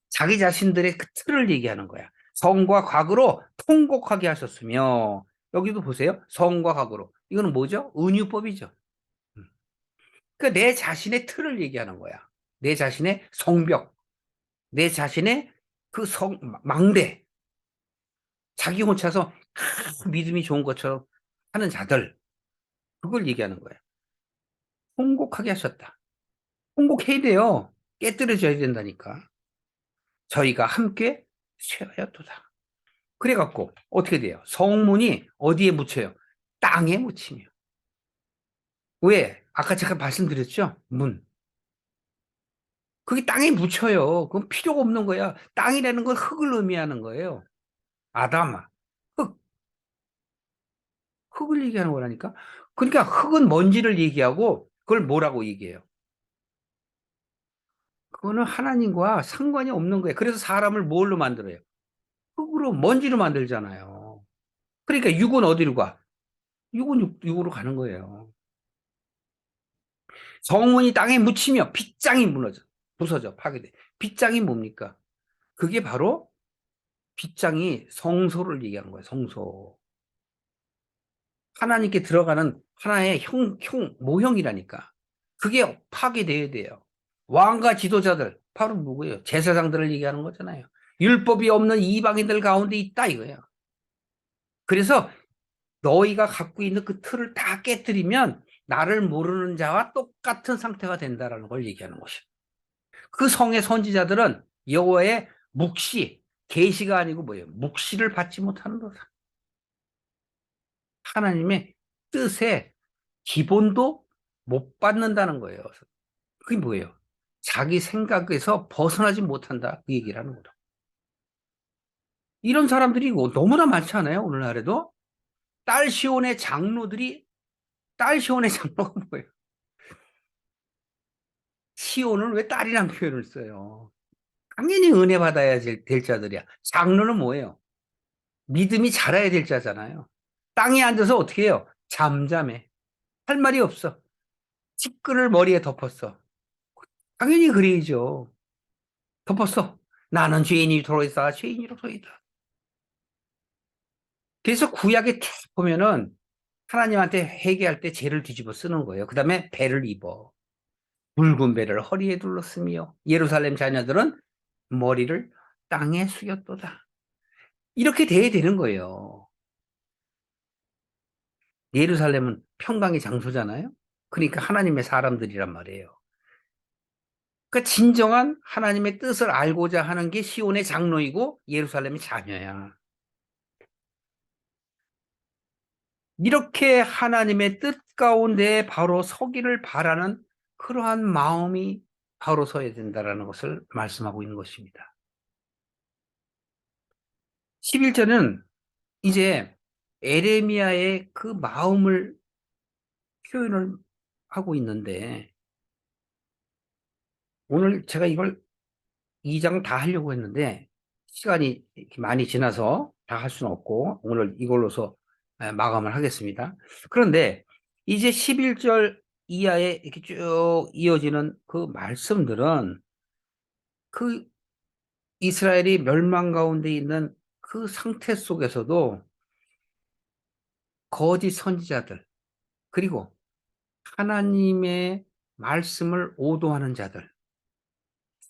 자기 자신들의 그 틀을 얘기하는 거야. 성과 각으로 통곡하게 하셨으며 여기도 보세요. 성과 각으로. 이거는 뭐죠? 은유법이죠. 음. 그러니까 내 자신의 틀을 얘기하는 거야. 내 자신의 성벽, 내 자신의 그 망대, 자기 혼자서 믿음이 좋은 것처럼 하는 자들, 그걸 얘기하는 거야. 통곡하게 하셨다. 통곡해야 돼요. 깨뜨려져야 된다니까. 저희가 함께 쇠하였도다. 그래갖고 어떻게 돼요? 성문이 어디에 묻혀요? 땅에 묻히며. 왜? 아까 제가 말씀드렸죠? 문. 그게 땅에 묻혀요. 그건 필요가 없는 거야. 땅이라는 건 흙을 의미하는 거예요. 아담아. 흙, 흙을 얘기하는 거라니까. 그러니까 흙은 먼지를 얘기하고 그걸 뭐라고 얘기해요? 그거는 하나님과 상관이 없는 거예요. 그래서 사람을 뭘로 만들어요? 흙으로, 먼지로 만들잖아요. 그러니까 육은 어디로 가? 육은 육으로 가는 거예요. 성문이 땅에 묻히며 빗장이 부서져, 파괴돼. 빗장이 뭡니까? 그게 바로 빗장이 성소를 얘기하는 거예요, 성소. 하나님께 들어가는 하나의 모형이라니까. 그게 파괴돼야 돼요. 왕과 지도자들, 바로 누구예요? 제사장들을 얘기하는 거잖아요. 율법이 없는 이방인들 가운데 있다 이거예요. 그래서 너희가 갖고 있는 그 틀을 다 깨뜨리면 나를 모르는 자와 똑같은 상태가 된다라는 걸 얘기하는 것이에요. 그 성의 선지자들은 여호와의 묵시, 계시가 아니고 뭐예요? 묵시를 받지 못하는 거다. 하나님의 뜻에 기본도 못 받는다는 거예요. 그게 뭐예요? 자기 생각에서 벗어나지 못한다. 그 얘기를 하는 거죠. 이런 사람들이 너무나 많지 않아요? 오늘날에도? 딸 시온의 장로가 뭐예요? 시온을 왜 딸이란 표현을 써요? 당연히 은혜 받아야 될 자들이야. 장로는 뭐예요? 믿음이 자라야 될 자잖아요. 땅에 앉아서 어떻게 해요? 잠잠해. 할 말이 없어. 티끌을 머리에 덮었어. 당연히 그래야죠. 덮었어. 나는 죄인이 들어있다. 죄인이로 서있다. 그래서 구약에 쭉 보면은 하나님한테 회개할 때 죄를 뒤집어 쓰는 거예요. 그 다음에 배를 입어. 붉은 배를 허리에 둘렀으며 예루살렘 자녀들은 머리를 땅에 숙였도다. 이렇게 돼야 되는 거예요. 예루살렘은 평강의 장소잖아요. 그러니까 하나님의 사람들이란 말이에요. 그러니까 진정한 하나님의 뜻을 알고자 하는 게 시온의 장로이고 예루살렘의 자녀야. 이렇게 하나님의 뜻 가운데 바로 서기를 바라는 그러한 마음이 바로 서야 된다는 것을 말씀하고 있는 것입니다. 11절은 이제 에레미야의 그 마음을 표현을 하고 있는데 오늘 제가 이걸 2장 다 하려고 했는데 시간이 이렇게 많이 지나서 다 할 수는 없고 오늘 이걸로서 마감을 하겠습니다. 그런데 이제 11절 이하에 이렇게 쭉 이어지는 그 말씀들은 그 이스라엘이 멸망 가운데 있는 그 상태 속에서도 거짓 선지자들 그리고 하나님의 말씀을 오도하는 자들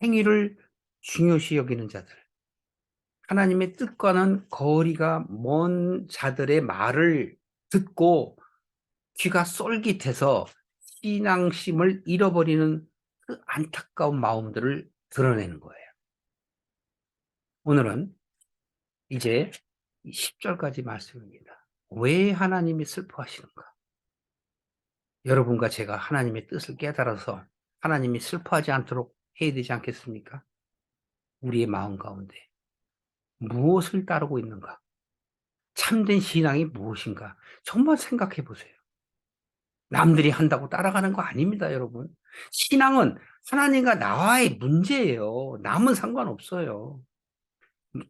행위를 중요시 여기는 자들 하나님의 뜻과는 거리가 먼 자들의 말을 듣고 귀가 쏠깃해서 신앙심을 잃어버리는 그 안타까운 마음들을 드러내는 거예요. 오늘은 이제 10절까지 말씀입니다. 왜 하나님이 슬퍼하시는가? 여러분과 제가 하나님의 뜻을 깨달아서 하나님이 슬퍼하지 않도록 해야 되지 않겠습니까? 우리의 마음 가운데 무엇을 따르고 있는가? 참된 신앙이 무엇인가? 정말 생각해 보세요. 남들이 한다고 따라가는 거 아닙니다, 여러분. 신앙은 하나님과 나와의 문제예요. 남은 상관없어요.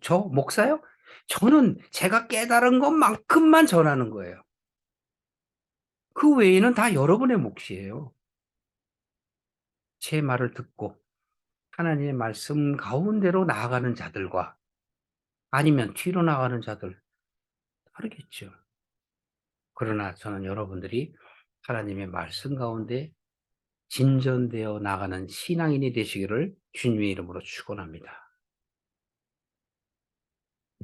저 목사요? 저는 제가 깨달은 것만큼만 전하는 거예요. 그 외에는 다 여러분의 몫이에요. 제 말을 듣고 하나님의 말씀 가운데로 나아가는 자들과 아니면 뒤로 나가는 자들 다르겠죠. 그러나 저는 여러분들이 하나님의 말씀 가운데 진전되어 나가는 신앙인이 되시기를 주님의 이름으로 축원합니다.